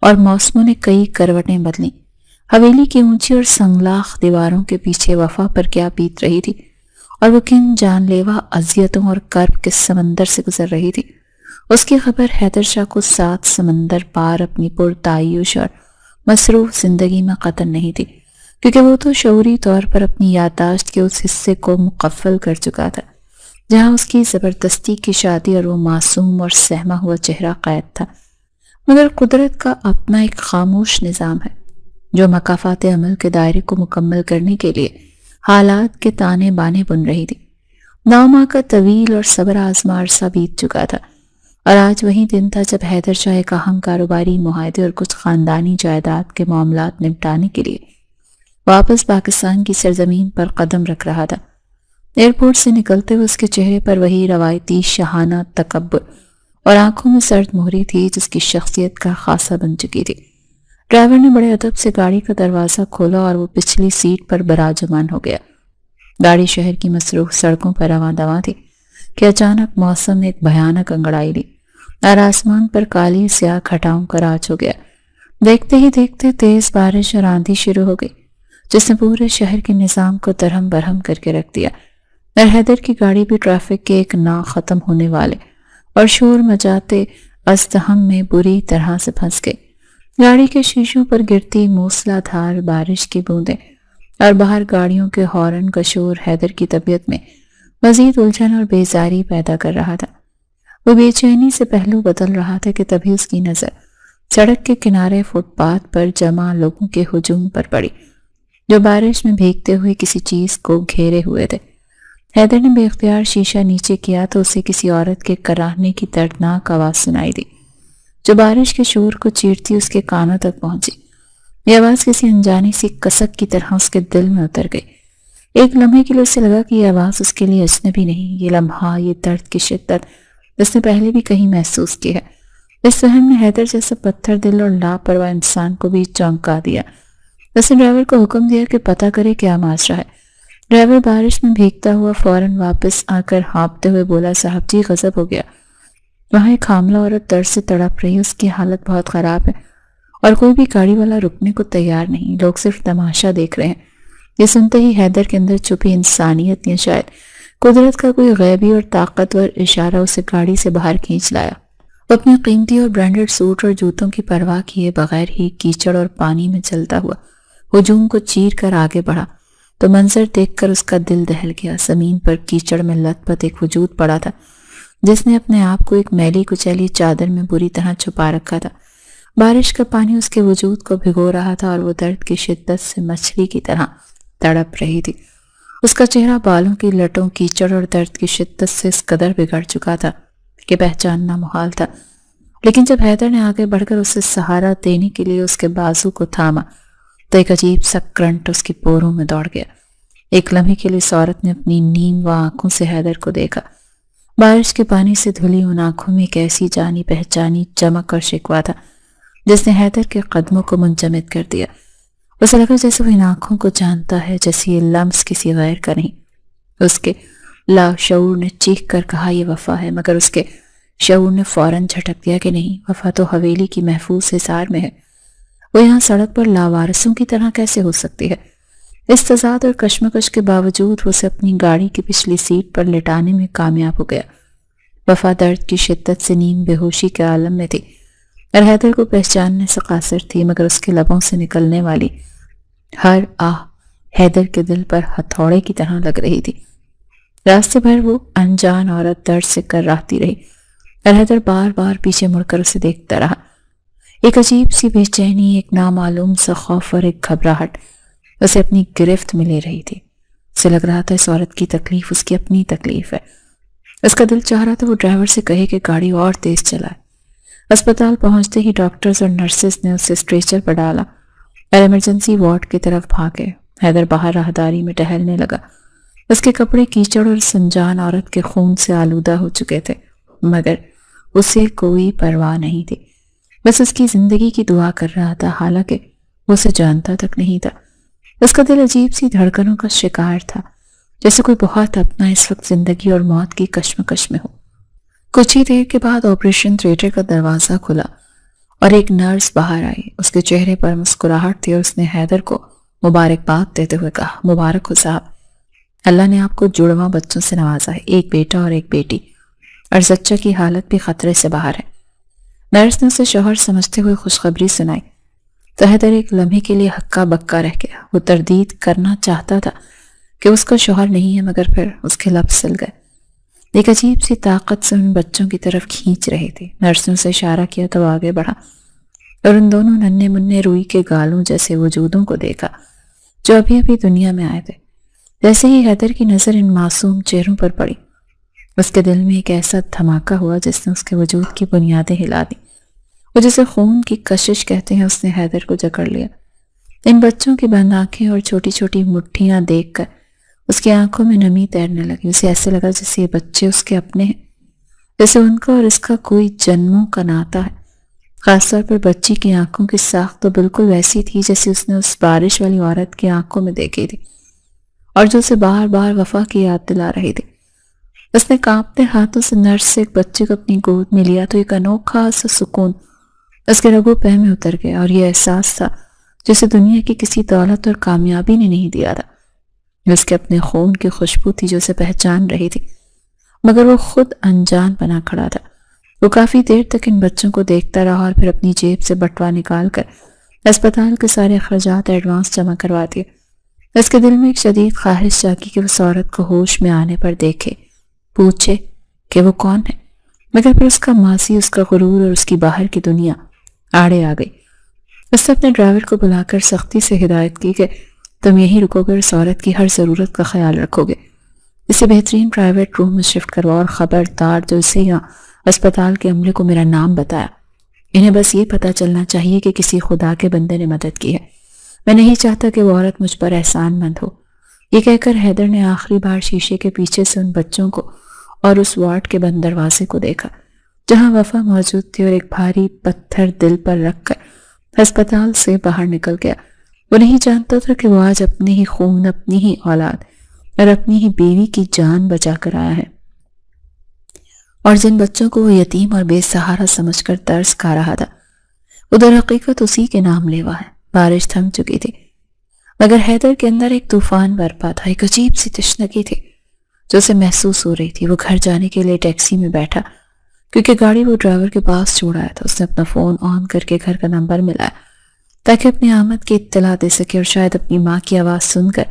اور موسموں نے کئی کروٹیں بدلیں۔ حویلی کی اونچی اور سنگلاخ دیواروں کے پیچھے وفا پر کیا بیت رہی تھی، اور وہ کن جان لیوا اذیتوں اور کرب کے سمندر سے گزر رہی تھی، اس کی خبر حیدر شاہ کو 7 سمندر پار اپنی پرتعیش اور مصروف زندگی میں قطن نہیں تھی، کیونکہ وہ تو شعوری طور پر اپنی یادداشت کے اس حصے کو مقفل کر چکا تھا جہاں اس کی زبردستی کی شادی اور وہ معصوم اور سہما ہوا چہرہ قید تھا۔ مگر قدرت کا اپنا ایک خاموش نظام ہے جو مکافات عمل کے دائرے کو مکمل کرنے کے لیے حالات کے تانے بانے بن رہی تھی۔ 9 ماہ کا طویل اور صبر آزما عرصہ بیت چکا تھا، اور آج وہی دن تھا جب حیدر شاہ ایک اہم کاروباری معاہدے اور کچھ خاندانی جائیداد کے معاملات نمٹانے کے لیے واپس پاکستان کی سرزمین پر قدم رکھ رہا تھا۔ ایئرپورٹ سے نکلتے ہوئے اس کے چہرے پر وہی روایتی شاہانہ تکبر اور آنکھوں میں سرد مہری تھی جس کی شخصیت کا خاصہ بن چکی تھی۔ ڈرائیور نے بڑے ادب سے گاڑی کا دروازہ کھولا اور وہ پچھلی سیٹ پر براجمان ہو گیا۔ گاڑی شہر کی مصروف سڑکوں پر رواں دواں تھی کہ اچانک موسم نے ایک بھیانک انگڑائی لی اور آسمان پر کالی سیاہ گھٹاؤں کا راج ہو گیا۔ دیکھتے ہی دیکھتے تیز بارش اور آندھی شروع ہو گئی جس نے پورے شہر کے نظام کو درہم برہم کر کے رکھ دیا، اور حیدر کی گاڑی بھی ٹریفک کے ایک نہ ختم ہونے والے اور شور مچاتے ازدحام میں بری طرح سے پھنس گئی۔ گاڑی کے شیشوں پر گرتی موسلا دھار بارش کی بوندیں اور باہر گاڑیوں کے ہارن کا شور حیدر کی طبیعت میں مزید الجھن اور بیزاری پیدا کر رہا تھا۔ وہ بے چینی سے پہلو بدل رہا تھا کہ تبھی اس کی نظر سڑک کے کنارے فٹ پاتھ پر جمع لوگوں کے ہجوم پر پڑی جو بارش میں بھیگتے ہوئے کسی چیز کو گھیرے ہوئے تھے۔ حیدر نے بے اختیار شیشہ نیچے کیا تو اسے کسی عورت کے کراہنے کی دردناک آواز سنائی دی جو بارش کے شور کو چیرتی اس کے کانوں تک پہنچی۔ یہ آواز کسی انجانی سی کسک کی طرح اس کے دل میں اتر گئی۔ ایک لمحے کے لیے اسے لگا کہ یہ آواز اس کے لیے اجنبی نہیں، یہ لمحہ، یہ درد کی شدت اس نے پہلے بھی کہیں محسوس کی ہے۔ اس فہم نے حیدر جیسا پتھر دل اور لاپرواہ انسان کو بھی چونکا دیا۔ اس نے ڈرائیور کو حکم دیا کہ پتہ کرے کیا معاشرہ ہے۔ ڈرائیور بارش میں بھیگتا ہوا فوراً واپس آ کر ہانپتے ہوئے بولا، صاحب جی غضب ہو گیا، وہاں ایک حاملہ عورت درد سے تڑپ رہی ہے، اس کی حالت بہت خراب ہے اور کوئی بھی گاڑی والا رکنے کو تیار نہیں، لوگ صرف تماشا دیکھ رہے ہیں۔ یہ سنتے ہی حیدر کے اندر چھپی انسانیت یا شاید قدرت کا کوئی غیبی اور طاقتور اشارہ اسے گاڑی سے باہر کھینچ لایا۔ وہ اپنے قیمتی اور برانڈڈ سوٹ اور جوتوں کی پرواہ کیے بغیر ہی کیچڑ اور پانی میں چلتا ہوا ہجوم کو چیر کر آگے بڑھا تو منظر دیکھ کر اس کا دل دہل گیا۔ زمین پر کیچڑ میں لت پت ایک وجود پڑا تھا جس نے اپنے آپ کو ایک میلی کچیلی چادر میں بری طرح چھپا رکھا تھا بارش کا پانی اس کے وجود کو بھگو رہا تھا اور وہ درد کی شدت سے مچھلی کی طرح تڑپ رہی تھی۔ اس کا چہرہ بالوں کی لٹوں، کیچڑ اور درد کی شدت سے اس قدر بگڑ چکا تھا کہ پہچاننا محال تھا۔ لیکن جب حیدر نے آگے بڑھ کر اسے سہارا دینے کے لیے اس کے بازو کو تھاما تو ایک عجیب سا کرنٹ اس کی پوروں میں دوڑ گیا۔ ایک لمحے کے لیے اس عورت نے اپنی نیم و آنکھوں سے حیدر کو دیکھا۔ بارش کے پانی سے دھلی ان آنکھوں میں ایک ایسی جانی پہچانی چمک اور شکوہ تھا جس نے حیدر کے قدموں کو منجمد کر دیا۔ اسے لگا جیسے وہ ان آنکھوں کو جانتا ہے، جیسے یہ لمس کسی غیر کا نہیں۔ اس کے لاشعور نے چیخ کر کہا یہ وفا ہے، مگر اس کے شعور نے فوراً جھٹک دیا کہ نہیں، وفا تو حویلی کی محفوظ حصار میں ہے، وہ یہاں سڑک پر لاوارثوں کی طرح کیسے ہو سکتی ہے؟ اس تضاد اور کشمکش کے باوجود وہ اسے اپنی گاڑی کی پچھلی سیٹ پر لٹانے میں کامیاب ہو گیا۔ وفا درد کی شدت سے نیم بے ہوشی کے عالم میں تھی اور حیدر کو پہچاننے سے قاصر تھی، مگر اس کے لبوں سے نکلنے والی ہر آہ حیدر کے دل پر ہتھوڑے کی طرح لگ رہی تھی۔ راستے بھر وہ انجان عورت درد سے کراہتی رہی اور حیدر بار بار پیچھے مڑ کر اسے دیکھتا رہا۔ ایک عجیب سی بے چینی، ایک نامعلوم سا خوف اور ایک گھبراہٹ اسے اپنی گرفت میں لے رہی تھی۔ اسے لگ رہا تھا اس عورت کی تکلیف اس کی اپنی تکلیف ہے۔ اس کا دل چاہ رہا تھا وہ ڈرائیور سے کہے کہ گاڑی اور تیز چلائے۔ اسپتال پہنچتے ہی ڈاکٹرز اور نرسز نے اسے اسٹریچر پر ڈالا اور ایمرجنسی وارڈ کی طرف بھاگے۔ حیدر باہر راہداری میں ٹہلنے لگا۔ اس کے کپڑے کیچڑ اور سنجان عورت کے خون سے آلودہ ہو چکے تھے، مگر اسے کوئی پرواہ نہیں تھی۔ بس اس کی زندگی کی دعا کر رہا تھا، حالانکہ وہ اسے جانتا تک نہیں تھا۔ اس کا دل عجیب سی دھڑکنوں کا شکار تھا، جیسے کوئی بہت اپنا اس وقت زندگی اور موت کی کشمکش میں ہو۔ کچھ ہی دیر کے بعد آپریشن تھیٹر کا دروازہ کھلا اور ایک نرس باہر آئی۔ اس کے چہرے پر مسکراہٹ تھی اور اس نے حیدر کو مبارکباد دیتے ہوئے کہا، مبارک ہو صاحب، اللہ نے آپ کو جڑواں بچوں سے نوازا ہے، ایک بیٹا اور ایک بیٹی، اور زچہ کی حالت بھی خطرے سے باہر ہے۔ نرس نے اسے شوہر سمجھتے ہوئے خوشخبری سنائی تو حیدر ایک لمحے کے لیے ہکا بکا رہ گیا۔ وہ تردید کرنا چاہتا تھا کہ اس کا شوہر نہیں ہے، مگر پھر اس کے لب سل گئے۔ ایک عجیب سی طاقت سے ان بچوں کی طرف کھینچ رہی تھی۔ نرس نے اسے اشارہ کیا تو آگے بڑھا اور ان دونوں ننھے منھے روئی کے گالوں جیسے وجودوں کو دیکھا جو ابھی ابھی دنیا میں آئے تھے۔ جیسے ہی حیدر کی نظر ان معصوم چہروں پر پڑی، اس کے دل میں ایک ایسا دھماکہ ہوا جس نے اس کے وجود کی بنیادیں ہلا دیں۔ وہ جسے خون کی کشش کہتے ہیں، اس نے حیدر کو جکڑ لیا۔ ان بچوں کی بند آنکھیں اور چھوٹی چھوٹی مٹھیاں دیکھ کر اس کی آنکھوں میں نمی تیرنے لگی۔ اسے ایسے لگا جیسے یہ بچے اس کے اپنے ہیں، جیسے ان کا اور اس کا کوئی جنموں کا ناتا ہے۔ خاص طور پر بچی کی آنکھوں کی ساخت تو بالکل ویسی تھی جیسے اس نے اس بارش والی عورت کی آنکھوں میں دیکھی تھی، اور جو اسے بار بار وفا کی یاد دلا رہی تھی۔ اس نے کانپتے ہاتھوں سے نرس سے ایک بچے کو اپنی گود میں لیا تو ایک انوکھا سا سکون اس کے رگو پہ میں اتر گیا، اور یہ احساس تھا جسے دنیا کی کسی دولت اور کامیابی نے نہیں دیا تھا۔ اس کے اپنے خون کی خوشبو تھی جو اسے پہچان رہی تھی، مگر وہ خود انجان بنا کھڑا تھا۔ وہ کافی دیر تک ان بچوں کو دیکھتا رہا اور پھر اپنی جیب سے بٹوا نکال کر اسپتال کے سارے اخراجات ایڈوانس جمع کروا دیے۔ اس کے دل میں ایک شدید خواہش جاگی کہ اس عورت کو ہوش میں آنے پر دیکھے، پوچھے کہ وہ کون ہے، مگر پھر اس کا ماضی، اس کا غرور اور اس کی باہر کی دنیا آڑے آ گئی۔ اس نے اپنے ڈرائیور کو بلا کر سختی سے ہدایت کی کہ تم یہیں رکو گے، اس عورت کی ہر ضرورت کا خیال رکھو گے، اسے بہترین پرائیویٹ روم میں شفٹ کرواؤ، اور خبردار جو اسے یہاں اسپتال کے عملے کو میرا نام بتایا، انہیں بس یہ پتہ چلنا چاہیے کہ کسی خدا کے بندے نے مدد کی ہے، میں نہیں چاہتا کہ وہ عورت مجھ پر احسان مند ہو۔ یہ کہہ کر حیدر نے آخری بار شیشے کے پیچھے سے ان بچوں کو اور اس وارڈ کے بند دروازے کو دیکھا جہاں وفا موجود تھی، اور ایک بھاری پتھر دل پر رکھ کر ہسپتال سے باہر نکل گیا۔ وہ نہیں جانتا تھا کہ وہ آج اپنے ہی خون، اپنی ہی اولاد اور اپنی ہی بیوی کی جان بچا کر آیا ہے، اور جن بچوں کو وہ یتیم اور بے سہارا سمجھ کر ترس کھا رہا تھا وہ در حقیقت اسی کے نام لیوا ہے۔ بارش تھم چکی تھی، مگر حیدر کے اندر ایک طوفان برپا تھا، ایک عجیب سی تشنگی تھی جو اسے محسوس ہو رہی تھی۔ وہ گھر جانے کے لیے ٹیکسی میں بیٹھا کیونکہ گاڑی وہ ڈرائیور کے پاس چھوڑ آیا تھا۔ اس نے اپنا فون آن کر کے گھر کا نمبر ملایا تاکہ اپنی آمد کی اطلاع دے سکے اور شاید اپنی ماں کی آواز سن کر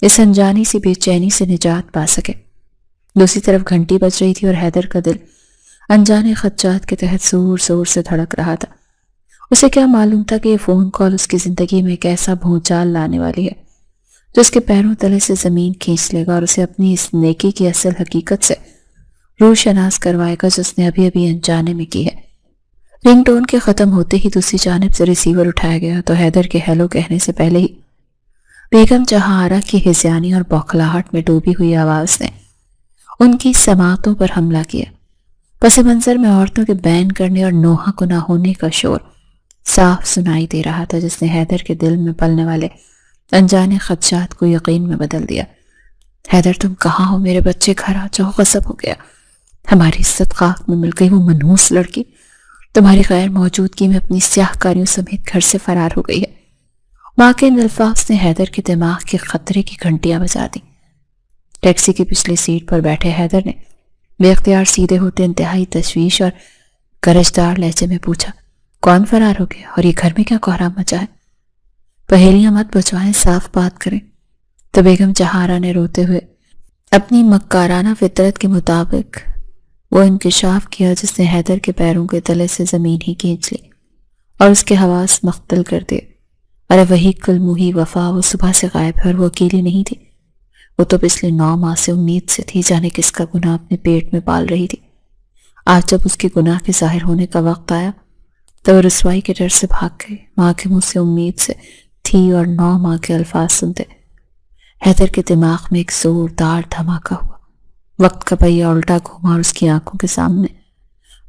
اس انجانی سی بے چینی سے نجات پا سکے۔ دوسری طرف گھنٹی بج رہی تھی اور حیدر کا دل انجانے خدشات کے تحت زور زور سے دھڑک رہا تھا۔ اسے کیا معلوم تھا کہ یہ فون کال اس کی زندگی میں ایک ایسا بھونچال لانے والی ہے جو اس کے پیروں تلے سے زمین کھینچ لے گا اور اسے اپنی اس نیکی کی اصل حقیقت سے روح شناس کروائے گا جو اس نے ابھی ابھی انجانے میں کی ہے۔ رنگ ٹون کے ختم ہوتے ہی دوسری جانب سے ریسیور اٹھایا گیا تو حیدر کے ہیلو کہنے سے پہلے ہی بیگم جہاں آرا کی ہذیانی اور بوکھلاہٹ میں ڈوبی ہوئی آواز نے ان کی سماعتوں پر حملہ کیا۔ پس منظر میں عورتوں کے بین کرنے اور نوحہ گناہ ہونے کا شور صاف سنائی دے رہا تھا جس نے حیدر کے دل میں پلنے والے انجانے خدشات کو یقین میں بدل دیا۔ حیدر تم کہاں ہو؟ میرے بچے گھر آ جاؤ، غصب ہو گیا، ہماری عزت خاک میں مل گئی، وہ منحوس لڑکی تمہاری غیر موجودگی میں اپنی سیاہ کاریوں سمیت گھر سے فرار ہو گئی ہے۔ ماں کے ان الفاظ نے حیدر کے دماغ کے خطرے کی گھنٹیاں بجا دیں۔ ٹیکسی کی پچھلی سیٹ پر بیٹھے حیدر نے بے اختیار سیدھے ہوتے انتہائی تشویش اور گرجدار لہجے میں پوچھا، کون فرار ہو گیا اور یہ گھر میں کیا کوہرام مچا ہے؟ پہیلیاں مت بچوائیں، صاف بات کریں۔ تو بیگم جہارا نے روتے ہوئے اپنی مکارانہ فطرت کے مطابق وہ انکشاف کیا جس نے حیدر کے پیروں کے تلے سے زمین ہی کھینچ لی اور اس کے حواس مختل کر دیے۔ ارے وہی کل موہی وفا، وہ صبح سے غائب ہے اور وہ اکیلی نہیں تھی، وہ تو پچھلے 9 ماہ سے امید سے تھی، جانے کس کا گناہ اپنے پیٹ میں پال رہی تھی۔ آج جب اس کے گناہ کے ظاہر ہونے کا وقت آیا تو وہ رسوائی کے ڈر سے بھاگ گئی۔ ماں کے منہ سے امید سے تھی اور 9 ماہ کے الفاظ سنتے حیدر کے دماغ میں ایک زوردار دھماکہ ہوا۔ وقت کا پہیہ الٹا گھوما اور اس کی آنکھوں کے سامنے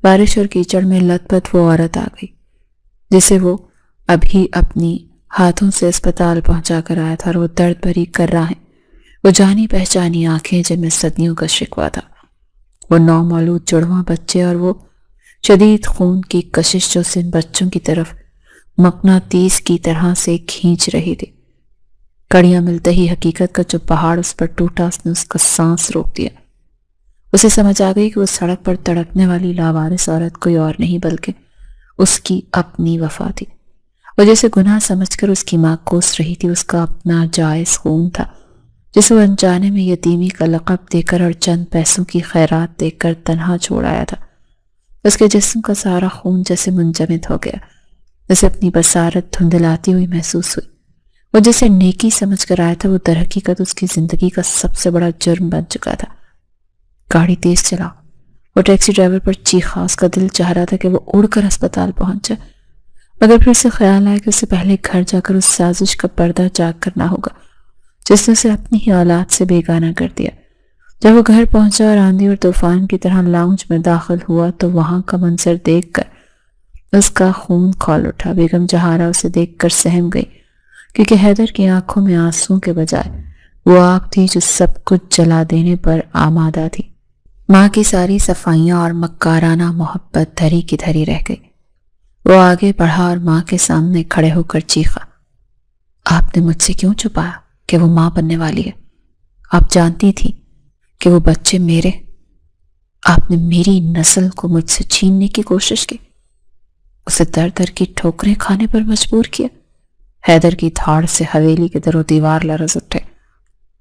بارش اور کیچڑ میں لت پت وہ عورت آ گئی جسے وہ ابھی اپنی ہاتھوں سے اسپتال پہنچا کر آیا تھا اور وہ درد بھری کر رہا ہے، وہ جانی پہچانی آنکھیں جن میں صدیوں کا شکوہ تھا، وہ نومولود جڑواں بچے اور وہ شدید خون کی کشش جو ان بچوں کی طرف مقناطیس کی طرح سے کھینچ رہی تھی۔ کڑیاں ملتے ہی حقیقت کا جو پہاڑ اس پر ٹوٹا، اس نے اس کا سانس روک دیا۔ اسے سمجھ آ گئی کہ وہ سڑک پر تڑپنے والی لاوارث عورت کوئی اور نہیں بلکہ اس کی اپنی وفا تھی۔ وہ جیسے گناہ سمجھ کر اس کی ماں کوس رہی تھی، اس کا اپنا جائز خون تھا جسے وہ انجانے میں یتیمی کا لقب دے کر اور چند پیسوں کی خیرات دے کر تنہا چھوڑ آیا تھا۔ اس کے جسم کا سارا خون جیسے منجمد ہو گیا، جیسے اپنی بصارت دھندلاتی ہوئی محسوس ہوئی۔ وہ جسے نیکی سمجھ کر آیا تھا وہ در حقیقت اس کی زندگی کا سب سے بڑا جرم بن چکا تھا۔ گاڑی تیز چلا، وہ ٹیکسی ڈرائیور پر چیخا، اس کا دل چاہ رہا تھا کہ وہ اڑ کر اسپتال پہنچ جائے، مگر پھر اسے خیال آیا کہ اسے پہلے گھر جا کر اس سازش کا پردہ چاک کرنا ہوگا جس نے اسے اپنی ہی اولاد سے بیگانہ کر دیا۔ جب وہ گھر پہنچا اور آندھی اور طوفان کی طرح لاؤنج میں داخل ہوا تو وہاں کا منظر دیکھ کر اس کا خون کھول اٹھا۔ بیگم جہارا اسے دیکھ کر سہم گئی کیونکہ حیدر کی آنکھوں میں آنسوں کے بجائے وہ آگ تھی جو سب کچھ جلا دینے پر آمادہ تھی۔ ماں کی ساری صفائیاں اور مکارانہ محبت دھری کی دھری رہ گئی۔ وہ آگے بڑھا اور ماں کے سامنے کھڑے ہو کر چیخا، آپ نے مجھ سے کیوں چھپایا کہ وہ ماں بننے والی ہے؟ آپ جانتی تھی کہ وہ بچے میرے، آپ نے میری نسل کو مجھ سے چھیننے کی کوشش کی، اسے در در کی ٹھوکریں کھانے پر مجبور کیا۔ حیدر کی دھاڑ سے حویلی کے در و دیوار لرز اٹھے۔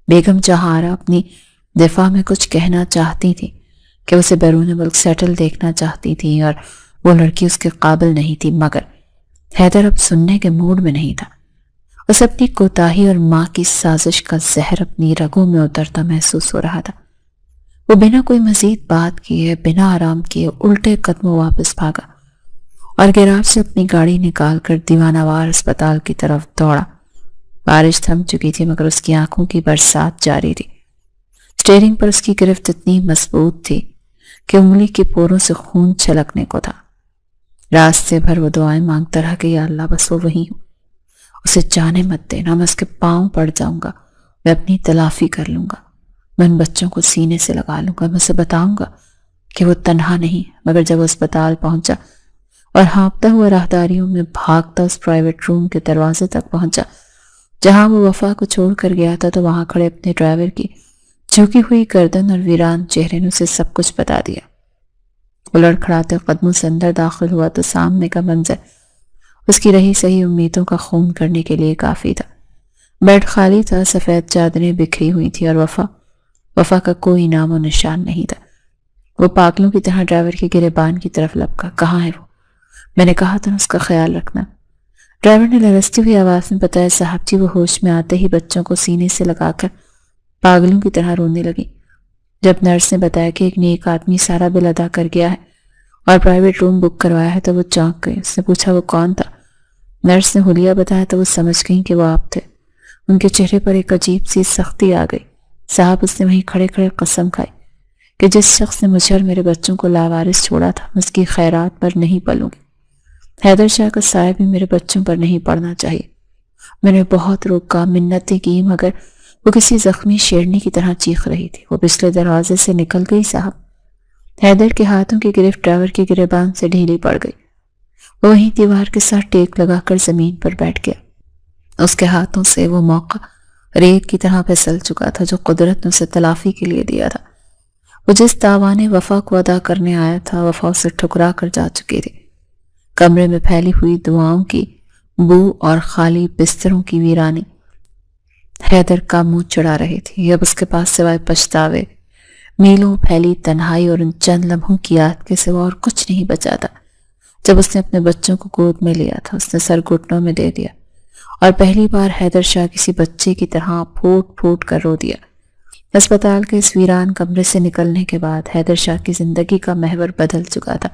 بیگم جہارا اپنی دفاع میں کچھ کہنا چاہتی تھی کہ اسے بیرون ملک سیٹل دیکھنا چاہتی تھی اور وہ لڑکی اس کے قابل نہیں تھی، مگر حیدر اب سننے کے موڈ میں نہیں تھا۔ اسے اپنی کوتاہی اور ماں کی سازش کا زہر اپنی رگوں میں اترتا محسوس ہو رہا تھا۔ وہ بنا کوئی مزید بات کیے، بنا آرام کیے الٹے قدموں واپس بھاگا اور گراج سے اپنی گاڑی نکال کر دیوانہ وار اسپتال کی طرف دوڑا۔ بارش تھم چکی تھی مگر اس کی آنکھوں کی برسات جاری تھی۔ اسٹیئرنگ پر اس کی گرفت اتنی مضبوط تھی کہ انگلی کے پوروں سے خون چھلکنے کو تھا۔ راستے بھر وہ دعائیں مانگتا رہا کہ یا اللہ بس وہ وہیں ہوں، اسے جانے مت دینا، میں اس کے پاؤں پڑ جاؤں گا، میں اپنی تلافی کر لوں گا، میں ان بچوں کو سینے سے لگا لوں گا، میں اسے بتاؤں گا کہ وہ تنہا نہیں۔ مگر جب وہ اسپتال پہنچا اور ہانپتا ہوا راہداریوں میں بھاگتا اس پرائیویٹ روم کے دروازے تک پہنچا جہاں وہ وفا کو چھوڑ کر گیا تھا تو وہاں کھڑے اپنے ڈرائیور کی جھکی ہوئی گردن اور ویران چہرے نے اسے سب کچھ بتا دیا۔ وہ لڑکھڑاتے قدموں سے اندر داخل ہوا تو سامنے کا منظر اس کی رہی سہی امیدوں کا خون کرنے کے لیے کافی تھا۔ بیڈ خالی تھا، سفید چادریں بکھری ہوئی تھی اور وفا کا کوئی نام و نشان نہیں تھا۔ وہ پاگلوں کی طرح ڈرائیور کے گریبان کی طرف لپکا، کہاں ہے وہ؟ میں نے کہا تھا اس کا خیال رکھنا۔ ڈرائیور نے لرزتی ہوئی آواز میں بتایا، صاحب جی وہ ہوش میں آتے ہی بچوں کو سینے سے لگا کر پاگلوں کی طرح رونے لگی۔ جب نرس نے بتایا کہ ایک نیک آدمی سارا بل ادا کر گیا ہے اور پرائیویٹ روم بک کروایا ہے تو وہ چونک گئی۔ اس نے پوچھا وہ کون تھا؟ نرس نے حلیہ بتایا تو وہ سمجھ گئی کہ وہ آپ تھے۔ ان کے چہرے پر ایک عجیب سی سختی آ گئی۔ صاحب اس نے وہیں کھڑے کھڑے قسم کھائی کہ جس شخص نے مجھے اور میرے بچوں کو لاوارث چھوڑا تھا اس کی خیرات پر نہیں پلوں گی۔ حیدر شاہ کا سایہ بھی میرے بچوں پر نہیں پڑنا چاہیے۔ میں نے بہت روکا، منتیں کی، مگر وہ کسی زخمی شیرنی کی طرح چیخ رہی تھی۔ وہ پچھلے دروازے سے نکل گئی صاحب۔ حیدر کے ہاتھوں کی گرفت ڈرائیور کے گریبان سے ڈھیلی پڑ گئی۔ وہ وہیں دیوار کے ساتھ ٹیک لگا کر زمین پر بیٹھ گیا۔ اس کے ہاتھوں سے وہ موقع ریت کی طرح پھسل چکا تھا جو قدرت نے اسے تلافی کے لیے دیا تھا۔ وہ جس تاوان وفا کو ادا کرنے آیا تھا وفا اسے ٹھکرا کر جا چکی تھی۔ کمرے میں پھیلی ہوئی دعاؤں کی بو اور خالی بستروں کی ویرانی حیدر کا منہ چڑھا رہی تھی۔ اب اس کے پاس سوائے پچھتاوے، میلوں پھیلی تنہائی اور ان چند لمحوں کی یاد کے سوا اور کچھ نہیں بچا تھا۔ جب اس نے اپنے بچوں کو گود میں لیا تھا اس نے سر گھٹنوں میں دے دیا اور پہلی بار حیدر شاہ کسی بچے کی طرح پھوٹ پھوٹ کر رو دیا۔ اسپتال کے اس ویران کمرے سے نکلنے کے بعد حیدر شاہ کی زندگی کا محور بدل چکا تھا۔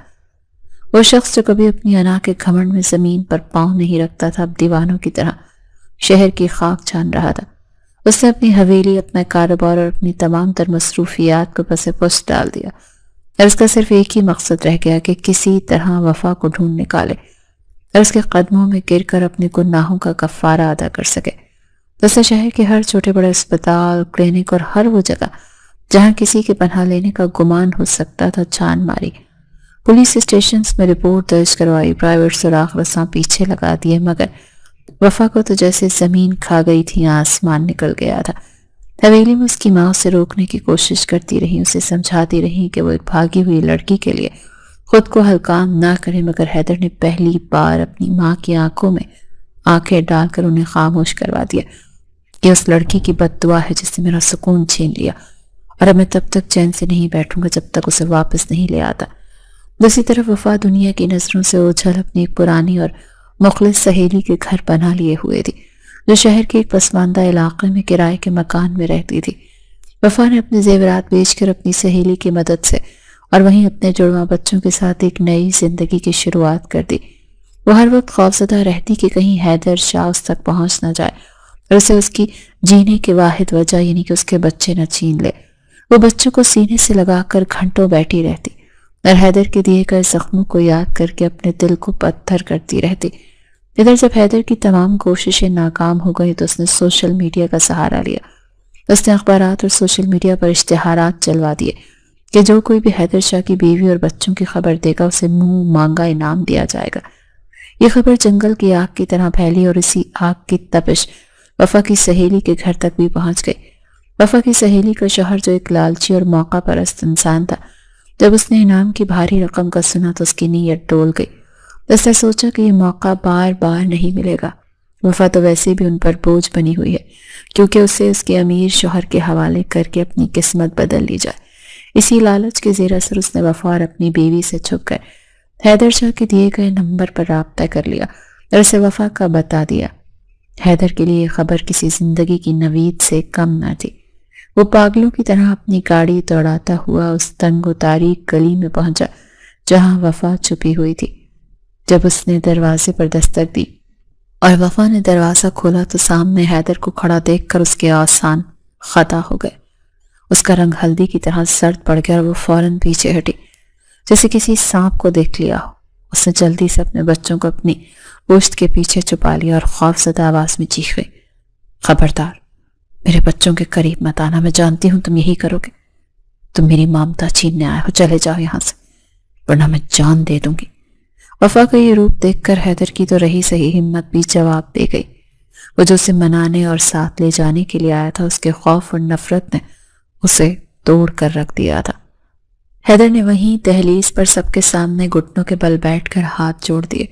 وہ شخص جو کبھی اپنی انا کے گھمنڈ میں زمین پر پاؤں نہیں رکھتا تھا اب دیوانوں کی طرح شہر کی خاک چھان رہا تھا۔ اس نے اپنی حویلی، اپنا کاروبار اور اپنی تمام تر مصروفیات کو پس پشت ڈال دیا اور اس کا صرف ایک ہی مقصد رہ گیا کہ کسی طرح وفا کو ڈھونڈ نکالے اور اس کے قدموں میں گر کر اپنے گناہوں کا کفارہ ادا کر سکے۔ اس نے شہر کے ہر چھوٹے بڑے اسپتال، کلینک اور ہر وہ جگہ جہاں کسی کے پناہ لینے کا گمان ہو سکتا تھا چھان ماری۔ پولیس اسٹیشنز میں رپورٹ درج کروائی، پرائیویٹ سراغ رساں پیچھے لگا دیے، مگر وفا کو تو جیسے زمین کھا گئی تھی، آسمان نکل گیا تھا۔ حویلی میں اس کی ماں اسے روکنے کی کوشش کرتی رہی، اسے سمجھاتی رہی کہ وہ ایک بھاگی ہوئی لڑکی کے لیے خود کو ہلکام نہ کرے، مگر حیدر نے پہلی بار اپنی ماں کی آنکھوں میں آنکھیں ڈال کر انہیں خاموش کروا دیا کہ اس لڑکی کی بد دعا ہے جس نے میرا سکون چھین لیا اور اب میں تب تک چین سے نہیں بیٹھوں گا جب تک اسے واپس نہیں لے آتا۔ دوسری طرف وفا دنیا کی نظروں سے اوجھل اپنی ایک پرانی اور مخلص سہیلی کے گھر پناہ لیے ہوئے تھی جو شہر کے ایک پسماندہ علاقے میں کرائے کے مکان میں رہتی تھی۔ وفا نے اپنے زیورات بیچ کر اپنی سہیلی کی مدد سے اور وہیں اپنے جڑواں بچوں کے ساتھ ایک نئی زندگی کی شروعات کر دی۔ وہ ہر وقت خوفزدہ رہتی کہ کہیں حیدر شاہ اس تک پہنچ نہ جائے اور اسے اس کی جینے کی واحد وجہ یعنی کہ اس کے بچے نہ چھین لے۔ وہ بچوں کو سینے سے لگا کر گھنٹوں بیٹھی رہتی اور حیدر کے دیے گئے زخموں کو یاد کر کے اپنے دل کو پتھر کرتی رہتی۔ ادھر جب حیدر کی تمام کوششیں ناکام ہو گئی تو اس نے سوشل میڈیا کا سہارا لیا۔ اس نے اخبارات اور سوشل میڈیا پر اشتہارات چلوا دیے کہ جو کوئی بھی حیدر شاہ کی بیوی اور بچوں کی خبر دے گا اسے منہ مانگا انعام دیا جائے گا۔ یہ خبر جنگل کی آگ کی طرح پھیلی اور اسی آگ کی تپش وفا کی سہیلی کے گھر تک بھی پہنچ گئی۔ وفا کی سہیلی کا شوہر جو ایک لالچی اور موقع پرست انسان تھا، جب اس نے انعام کی بھاری رقم کا سنا تو اس کی نیت ڈول گئی۔ اس نے سوچا کہ یہ موقع بار بار نہیں ملے گا۔ وفا تو ویسے بھی ان پر بوجھ بنی ہوئی ہے کیونکہ اسے اس کے امیر شوہر کے حوالے کر کے اپنی قسمت بدل لی جائے۔ اسی لالچ کے زیر اثر اس نے وفا اور اپنی بیوی سے چھپ کر حیدر شاہ کے دیے گئے نمبر پر رابطہ کر لیا اور اسے وفا کا بتا دیا۔ حیدر کے لیے یہ خبر کسی زندگی کی نوید سے کم نہ تھی۔ وہ پاگلوں کی طرح اپنی گاڑی دوڑاتا ہوا اس تنگ و تاریک گلی میں پہنچا جہاں وفا چھپی ہوئی تھی۔ جب اس نے دروازے پر دستک دی اور وفا نے دروازہ کھولا تو سامنے حیدر کو کھڑا دیکھ کر اس کے آسان خطا ہو گئے۔ اس کا رنگ ہلدی کی طرح سرد پڑ گیا اور وہ فوراً پیچھے ہٹی جیسے کسی سانپ کو دیکھ لیا ہو۔ اس نے جلدی سے اپنے بچوں کو اپنی پشت کے پیچھے چھپا لیا اور خوفزدہ آواز میں چیخ گئی، خبردار، میرے بچوں کے قریب مت آنا، میں جانتی ہوں تم یہی کرو گے۔ تم میری مامتا چھیننے آئے ہو، چلے جاؤ یہاں سے ورنہ میں جان دے دوں گی۔ وفا کا یہ روپ دیکھ کر حیدر کی تو رہی صحیح ہمت بھی جواب دے گئی۔ وہ جو اسے منانے اور ساتھ لے جانے کے لیے آیا تھا اس کے خوف اور نفرت نے اسے توڑ کر رکھ دیا تھا۔ حیدر نے وہیں دہلیز پر سب کے سامنے گھٹنوں کے بل بیٹھ کر ہاتھ جوڑ دیے۔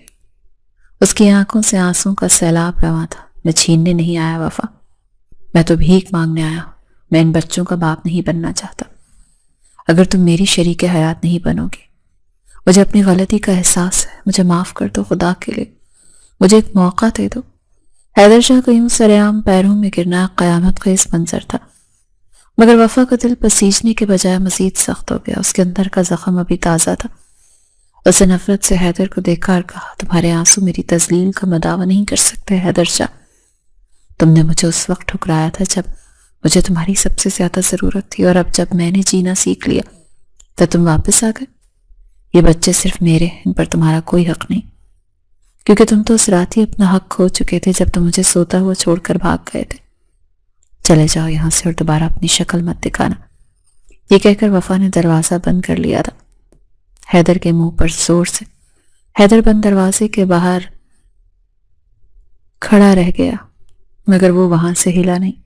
اس کی آنکھوں سے آنسوں کا سیلاب رواں تھا۔ میں چھیننے نہیں آیا وفا، میں تو بھیک مانگنے آیا ہوں۔ میں ان بچوں کا باپ نہیں بننا چاہتا۔ اگر تم میری شریک حیات نہیں بنو گی مجھے اپنی غلطی کا احساس ہے، مجھے معاف کر دو، خدا کے لیے مجھے ایک موقع دے دو۔ حیدر شاہ کا یوں سرعام پیروں میں گرنا قیامت کا اس منظر تھا، مگر وفا کا دل پسیجنے کے بجائے مزید سخت ہو گیا۔ اس کے اندر کا زخم ابھی تازہ تھا۔ اس نے نفرت سے حیدر کو دیکھا اور کہا، تمہارے آنسو میری تذلیل کا مداوع نہیں کر سکتے حیدر شاہ۔ تم نے مجھے اس وقت ٹھکرایا تھا جب مجھے تمہاری سب سے زیادہ ضرورت تھی، اور اب جب میں نے جینا سیکھ لیا تو تم واپس آ گئے۔ یہ بچے صرف میرے ہیں، ان پر تمہارا کوئی حق نہیں، کیونکہ تم تو اس رات ہی اپنا حق کھو چکے تھے جب تم مجھے سوتا ہوا چھوڑ کر بھاگ گئے تھے۔ چلے جاؤ یہاں سے اور دوبارہ اپنی شکل مت دکھانا۔ یہ کہہ کر وفا نے دروازہ بند کر لیا تھا حیدر کے منہ پر زور سے۔ حیدر بند دروازے کے باہر کھڑا رہ گیا، مگر وہ وہاں سے ہلا نہیں۔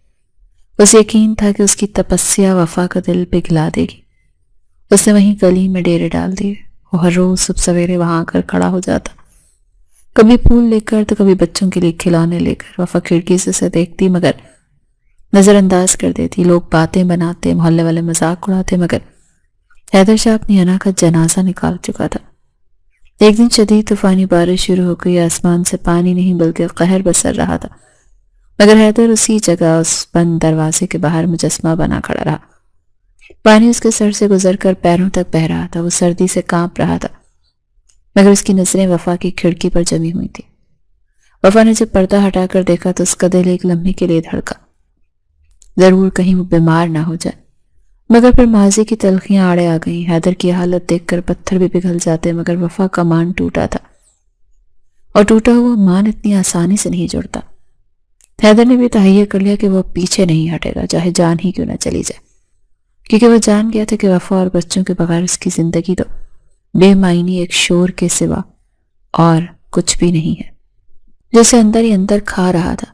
اسے یقین تھا کہ اس کی تپسیا وفا کا دل پگھلا دے گی۔ اس نے وہیں گلی میں ڈیرے ڈال دیے۔ وہ ہر روز صبح سویرے وہاں آ کر کھڑا ہو جاتا، کبھی پھول لے کر تو کبھی بچوں کے لیے کھلونے لے کر۔ وفا کھڑکی سے اسے دیکھتی مگر نظر انداز کر دیتی۔ لوگ باتیں بناتے، محلے والے مذاق اڑاتے، مگر حیدر شاہ اپنی انا کا جنازہ نکال چکا تھا۔ ایک دن شدید طوفانی بارش شروع ہو گئی۔ آسمان سے پانی نہیں بلکہ قہر بسر رہا تھا، مگر حیدر اسی جگہ اس بند دروازے کے باہر مجسمہ بنا کھڑا رہا۔ پانی اس کے سر سے گزر کر پیروں تک بہہ رہا تھا۔ وہ سردی سے کانپ رہا تھا، مگر اس کی نظریں وفا کی کھڑکی پر جمی ہوئی تھی۔ وفا نے جب پردہ ہٹا کر دیکھا تو اس کا دل ایک لمحے کے لیے دھڑکا، ضرور کہیں وہ بیمار نہ ہو جائے۔ مگر پھر ماضی کی تلخیاں آڑے آ گئیں۔ حیدر کی حالت دیکھ کر پتھر بھی پگھل جاتے، مگر وفا کا مان ٹوٹا تھا، اور ٹوٹا ہوا مان اتنی آسانی سے نہیں جڑتا۔ حیدر نے بھی تہیہ کر لیا کہ وہ پیچھے نہیں ہٹے گا، چاہے جان ہی کیوں نہ چلی جائے، کیونکہ وہ جان گیا تھا کہ وفا اور بچوں کے بغیر اس کی زندگی تو بے معنی ایک شور کے سوا اور کچھ بھی نہیں ہے، جسے اندر ہی اندر کھا رہا تھا۔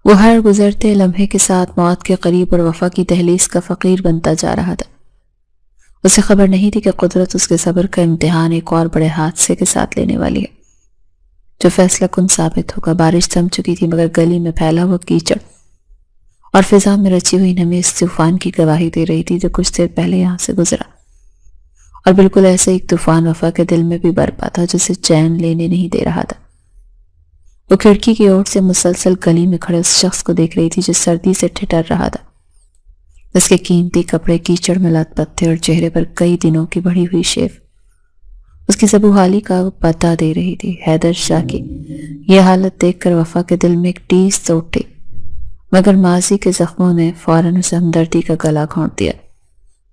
وہ ہر گزرتے لمحے کے ساتھ موت کے قریب اور وفا کی دہلیز کا فقیر بنتا جا رہا تھا۔ اسے خبر نہیں تھی کہ قدرت اس کے صبر کا امتحان ایک اور بڑے حادثے کے ساتھ لینے والی ہے، جو فیصلہ کن ثابت ہوگا۔ بارش تھم چکی تھی، مگر گلی میں پھیلا ہوا کیچڑ اور فضا میں رچی ہوئی نمی اس طوفان کی گواہی دے رہی تھی جو کچھ دیر پہلے یہاں سے گزرا، اور بالکل ایسے ایک طوفان وفا کے دل میں بھی برپا تھا جسے چین لینے نہیں دے رہا تھا۔ وہ کھڑکی کی اوٹ سے مسلسل گلی میں کھڑے اس شخص کو دیکھ رہی تھی جو سردی سے ٹھٹر رہا تھا۔ اس کے قیمتی کپڑے کیچڑ میں لت پت تھے اور چہرے پر کئی دنوں کی بڑھی ہوئی شیف اس کی زبوحالی کا پتہ دے رہی تھی۔ حیدر شاہ کی یہ حالت دیکھ کر وفا کے دل میں ایک ٹیس تو اٹھی، مگر ماضی کے زخموں نے فوراً اسے ہمدردی کا گلا گھونٹ دیا۔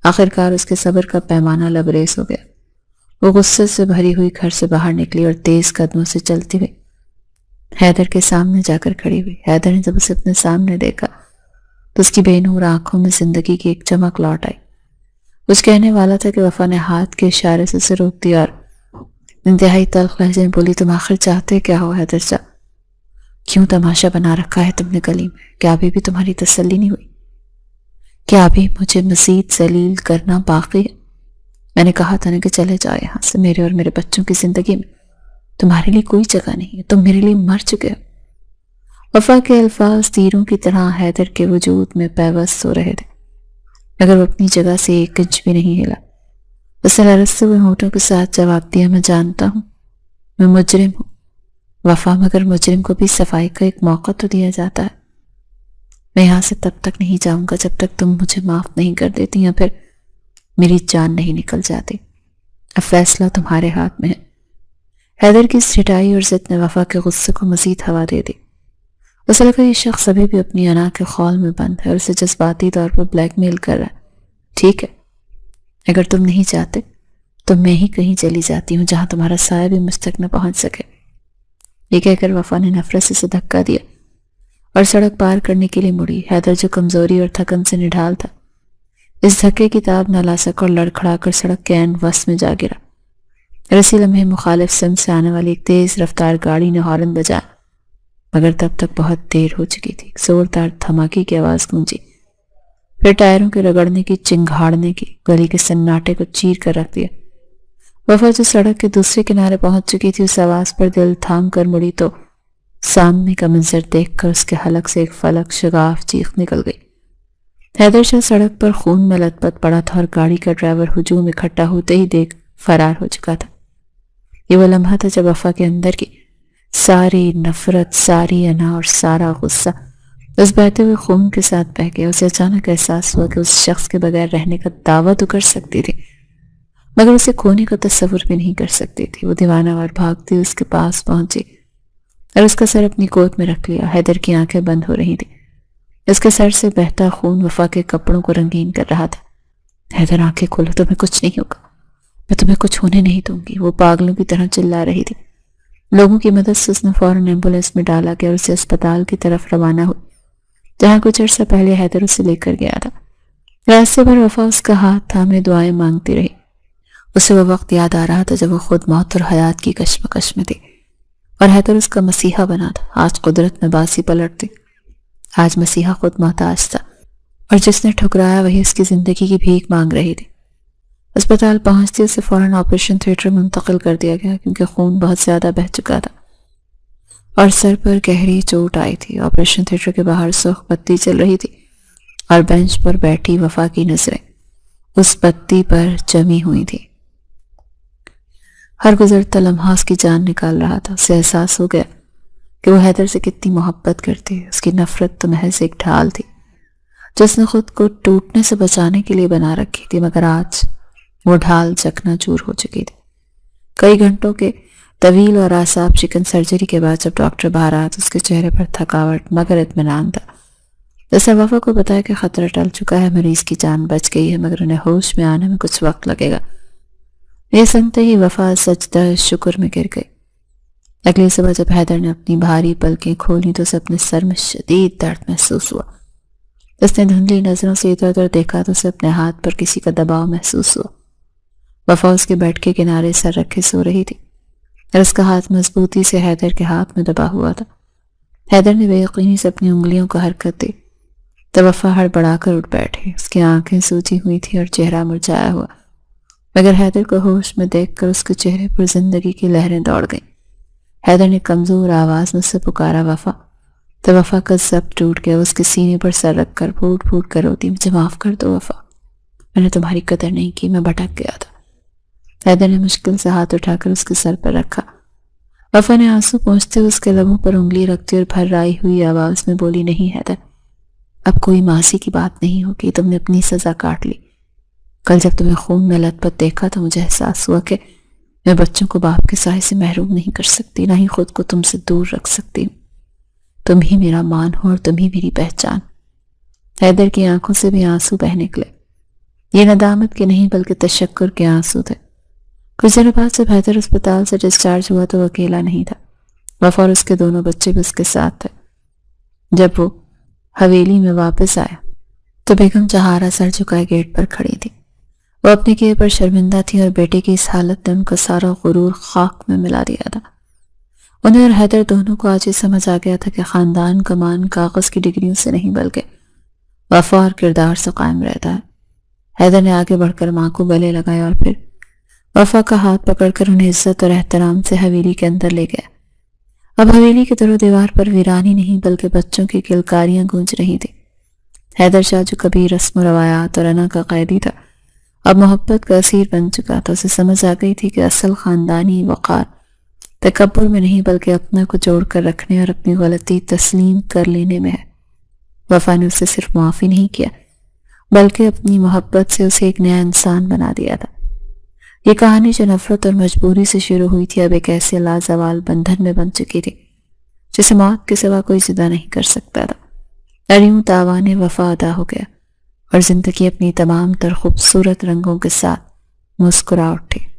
آخرکار اس کے صبر کا پیمانہ لبریز ہو گیا۔ وہ غصے سے بھری ہوئی گھر سے باہر نکلی اور تیز قدموں سے چلتی ہوئی حیدر کے سامنے جا کر کھڑی ہوئی۔ حیدر نے جب اسے اپنے سامنے دیکھا تو اس کی بے نور آنکھوں میں زندگی کی ایک چمک لوٹ آئی۔ کچھ کہنے والا تھا کہ وفا نے ہاتھ کے اشارے سے اسے روک دیا اور انتہائی تلخ لہجے میں بولی، تم آخر چاہتے کیا ہو حیدر شاہ؟ کیوں تماشا بنا رکھا ہے تم نے گلی میں؟ کیا ابھی بھی تمہاری تسلی نہیں ہوئی؟ کیا ابھی مجھے مزید ذلیل کرنا باقی ہے؟ میں نے کہا تھا نا کہ چلے جاؤ یہاں سے، میرے اور میرے بچوں کی زندگی میں تمہارے لیے کوئی جگہ نہیں ہے، تم میرے لیے مر چکے ہو۔ وفا کے الفاظ تیروں کی طرح حیدر کے وجود میں پیوست ہو رہے تھے، مگر وہ اپنی جگہ سے ایک انچ بھی نہیں ہلا۔ اس نے لرزتے ہوئے ہونٹوں کے ساتھ جواب دیا، میں جانتا ہوں میں مجرم ہوں وفا، مگر مجرم کو بھی صفائی کا ایک موقع تو دیا جاتا ہے۔ میں یہاں سے تب تک نہیں جاؤں گا جب تک تم مجھے معاف نہیں کر دیتی یا پھر میری جان نہیں نکل جاتی۔ اب فیصلہ تمہارے ہاتھ میں ہے۔ حیدر کی سٹائی اور ضد نے وفا کے غصے کو مزید ہوا دے دی۔ اسے لگا یہ شخص ابھی بھی اپنی انا کے خول میں بند ہے اور اسے جذباتی طور پر بلیک میل کر رہا ہے۔ ٹھیک ہے، اگر تم نہیں چاہتے تو میں ہی کہیں چلی جاتی ہوں جہاں تمہارا سایہ بھی مجھ تک نہ پہنچ سکے۔ یہ کہہ کر وفا نے نفرت سے اسے دھکا دیا اور سڑک پار کرنے کے لیے مڑی۔ حیدر جو کمزوری اور تھکن سے نڈھال تھا اس دھکے کی تاب نہ لا سکا اور لڑکھڑا کر سڑک کے عین وسط میں جا گرا۔ اسی لمحے مخالف سمت سے آنے والی ایک تیز رفتار گاڑی نے ہارن بجایا، مگر تب تک بہت دیر ہو چکی تھی۔ زوردار دھماکے کی آواز گونجی، پھر ٹائروں کے رگڑنے کی، چنگھاڑنے کی، گلی کے سناٹے کو چیر کر رکھ دیا۔ وفا جو سڑک کے دوسرے کنارے پہنچ چکی تھی اس آواز پر دل تھام کر مڑی تو سامنے کا منظر دیکھ کر اس کے حلق سے ایک فلک شگاف چیخ نکل گئی۔ حیدر شاہ سڑک پر خون میں لت پت پڑا تھا اور گاڑی کا ڈرائیور ہجوم اکٹھا ہوتے ہی دیکھ فرار ہو چکا تھا۔ یہ وہ لمحہ تھا جب وفا کے اندر کی ساری نفرت، ساری انا اور سارا غصہ اس بہتے ہوئے خون کے ساتھ بہہ گیا۔ اسے اچانک احساس ہوا کہ اس شخص کے بغیر رہنے کا دعویٰ تو کر سکتی تھی، مگر اسے کھونے کا تصور بھی نہیں کر سکتی تھی۔ وہ دیوانہ وار بھاگتی اس کے پاس پہنچی اور اس کا سر اپنی گود میں رکھ لیا۔ حیدر کی آنکھیں بند ہو رہی تھی، اس کے سر سے بہتا خون وفا کے کپڑوں کو رنگین کر رہا تھا۔ حیدر آنکھیں کھولو، تمہیں کچھ نہیں ہوگا، میں تمہیں کچھ ہونے نہیں دوں گی، وہ پاگلوں کی طرح چلا رہی تھی۔ لوگوں کی مدد سے اس نے فوراً ایمبولینس میں ڈالا گیا اور اسے اسپتال کی طرف روانہ ہوئی، جہاں کچھ عرصہ پہلے حیدر اسے لے کر گیا تھا۔ راستے پر وفا اس کا ہاتھ تھامے دعائیں مانگتی رہی۔ اسے وہ وقت یاد آ رہا تھا جب وہ خود موت اور حیات کی کشمکش میں تھی اور حیدر اس کا مسیحا بنا تھا۔ آج قدرت میں باسی پلٹ تھی، آج مسیحا خود محتاج تھا اور جس نے ٹھکرایا وہی اس کی زندگی کی بھیک مانگ رہی تھی۔ اسپتال پہنچتے اسے فوراً آپریشن تھیٹر میں منتقل کر دیا گیا کیونکہ خون بہت زیادہ بہہ چکا تھا اور سر پر گہری چوٹ آئی تھی۔ آپریشن تھیٹر کے باہر سرخ بتی چل رہی تھی اور بینچ پر بیٹھی وفا کی نظریں اس بتی پر جمی ہوئی تھی۔ ہر گزرتا لمحہ اس کی جان نکال رہا تھا۔ اسے احساس ہو گیا کہ وہ حیدر سے کتنی محبت کرتی ہے۔ اس کی نفرت تو محض ایک ڈھال تھی جس نے خود کو ٹوٹنے سے بچانے کے لیے بنا رکھی تھی، مگر آج وہ ڈھال چکنا چور ہو چکی تھی۔ کئی گھنٹوں کے طویل اور اعصاب شکن سرجری کے بعد جب ڈاکٹر باہر آیا تو اس کے چہرے پر تھکاوٹ مگر اطمینان تھا۔ جیسے وفا کو بتایا کہ خطرہ ٹل چکا ہے، مریض کی جان بچ گئی ہے، مگر انہیں ہوش میں آنے میں کچھ وقت لگے گا۔ یہ سنتے ہی وفا سجدہ شکر میں گر گئی۔ اگلی صبح جب حیدر نے اپنی بھاری پلکیں کھولی تو اسے اپنے سر میں شدید درد محسوس ہوا۔ اس نے دھندلی نظروں سے ادھر ادھر دیکھا تو اسے اپنے ہاتھ پر کسی کا دباؤ محسوس ہوا۔ وفا اس کے بیڈ کے کنارے سر رکھے سو رہی تھی اور اس کا ہاتھ مضبوطی سے حیدر کے ہاتھ میں دبا ہوا تھا۔ حیدر نے بے یقینی سے اپنی انگلیوں کو حرکت دی تو وفا ہڑبڑا کر اٹھ بیٹھی۔ اس کی آنکھیں سوجی ہوئی تھی اور چہرہ مرجھایا ہوا، مگر حیدر کو ہوش میں دیکھ کر اس کے چہرے پر زندگی کی لہریں دوڑ گئیں۔ حیدر نے کمزور آواز میں سے پکارا وفا، تو وفا کا ضبط ٹوٹ گیا۔ اس کے سینے پر سر رکھ کر پھوٹ پھوٹ کر روتی، مجھے معاف کر دو وفا، میں نے تمہاری قدر نہیں کی، میں بھٹک گیا تھا۔ حیدر نے مشکل سے ہاتھ اٹھا کر اس کے سر پر رکھا۔ وفا نے آنسو پہنچتے ہوئے اس کے لبوں پر انگلی رکھتی اور بھررائی ہوئی آواز میں بولی، نہیں حیدر، اب کوئی معاصی کی بات نہیں ہوگی، تم نے اپنی سزا کاٹ لی۔ کل جب تمہیں خون میں لت پت دیکھا تو مجھے احساس ہوا کہ میں بچوں کو باپ کے سائے سے محروم نہیں کر سکتی، نہ ہی خود کو تم سے دور رکھ سکتی ہوں۔ تم ہی میرا مان ہو اور تم ہی میری پہچان۔ حیدر کی آنکھوں سے بھی آنسو بہہ نکلے۔ یہ ندامت کے نہیں بلکہ تشکر کے آنسو تھے۔ کچھ دنوں بعد جب حیدر اسپتال سے ڈسچارج ہوا تو وہ اکیلا نہیں تھا۔ وفا اور اس کے دونوں بچے بھی اس کے ساتھ تھے۔ جب وہ حویلی میں واپس آیا تو بیگم چہارہ سر جھکائے گیٹ پر کھڑی تھی۔ وہ اپنے کیے پر شرمندہ تھی اور بیٹے کی اس حالت نے ان کا سارا غرور خاک میں ملا دیا تھا۔ انہیں اور حیدر دونوں کو آج یہ سمجھ آ گیا تھا کہ خاندان کا مان کاغذ کی ڈگریوں سے نہیں بلکہ وفا اور کردار سے قائم رہتا ہے۔ حیدر نے آگے بڑھ کر ماں کو گلے لگایا اور پھر وفا کا ہاتھ پکڑ کر انہیں عزت اور احترام سے حویلی کے اندر لے گیا۔ اب حویلی کے در و دیوار پر ویرانی نہیں بلکہ بچوں کی کلکاریاں گونج رہی تھی۔ حیدر شاہ جو کبھی رسم و روایات اور انا کا قیدی تھا، اب محبت کا اسیر بن چکا تھا۔ اسے سمجھ آ گئی تھی کہ اصل خاندانی وقار تکبر میں نہیں بلکہ اپنے کو جوڑ کر رکھنے اور اپنی غلطی تسلیم کر لینے میں ہے۔ وفا نے اسے صرف معافی نہیں کیا بلکہ اپنی محبت سے اسے ایک نیا انسان بنا دیا تھا۔ یہ کہانی جو نفرت اور مجبوری سے شروع ہوئی تھی اب ایک ایسے لازوال بندھن میں بن چکی تھی جسے موت کے سوا کوئی جدا نہیں کر سکتا تھا۔ اور یوں تاوان وفا ادا ہو گیا اور زندگی اپنی تمام تر خوبصورت رنگوں کے ساتھ مسکرا اٹھی۔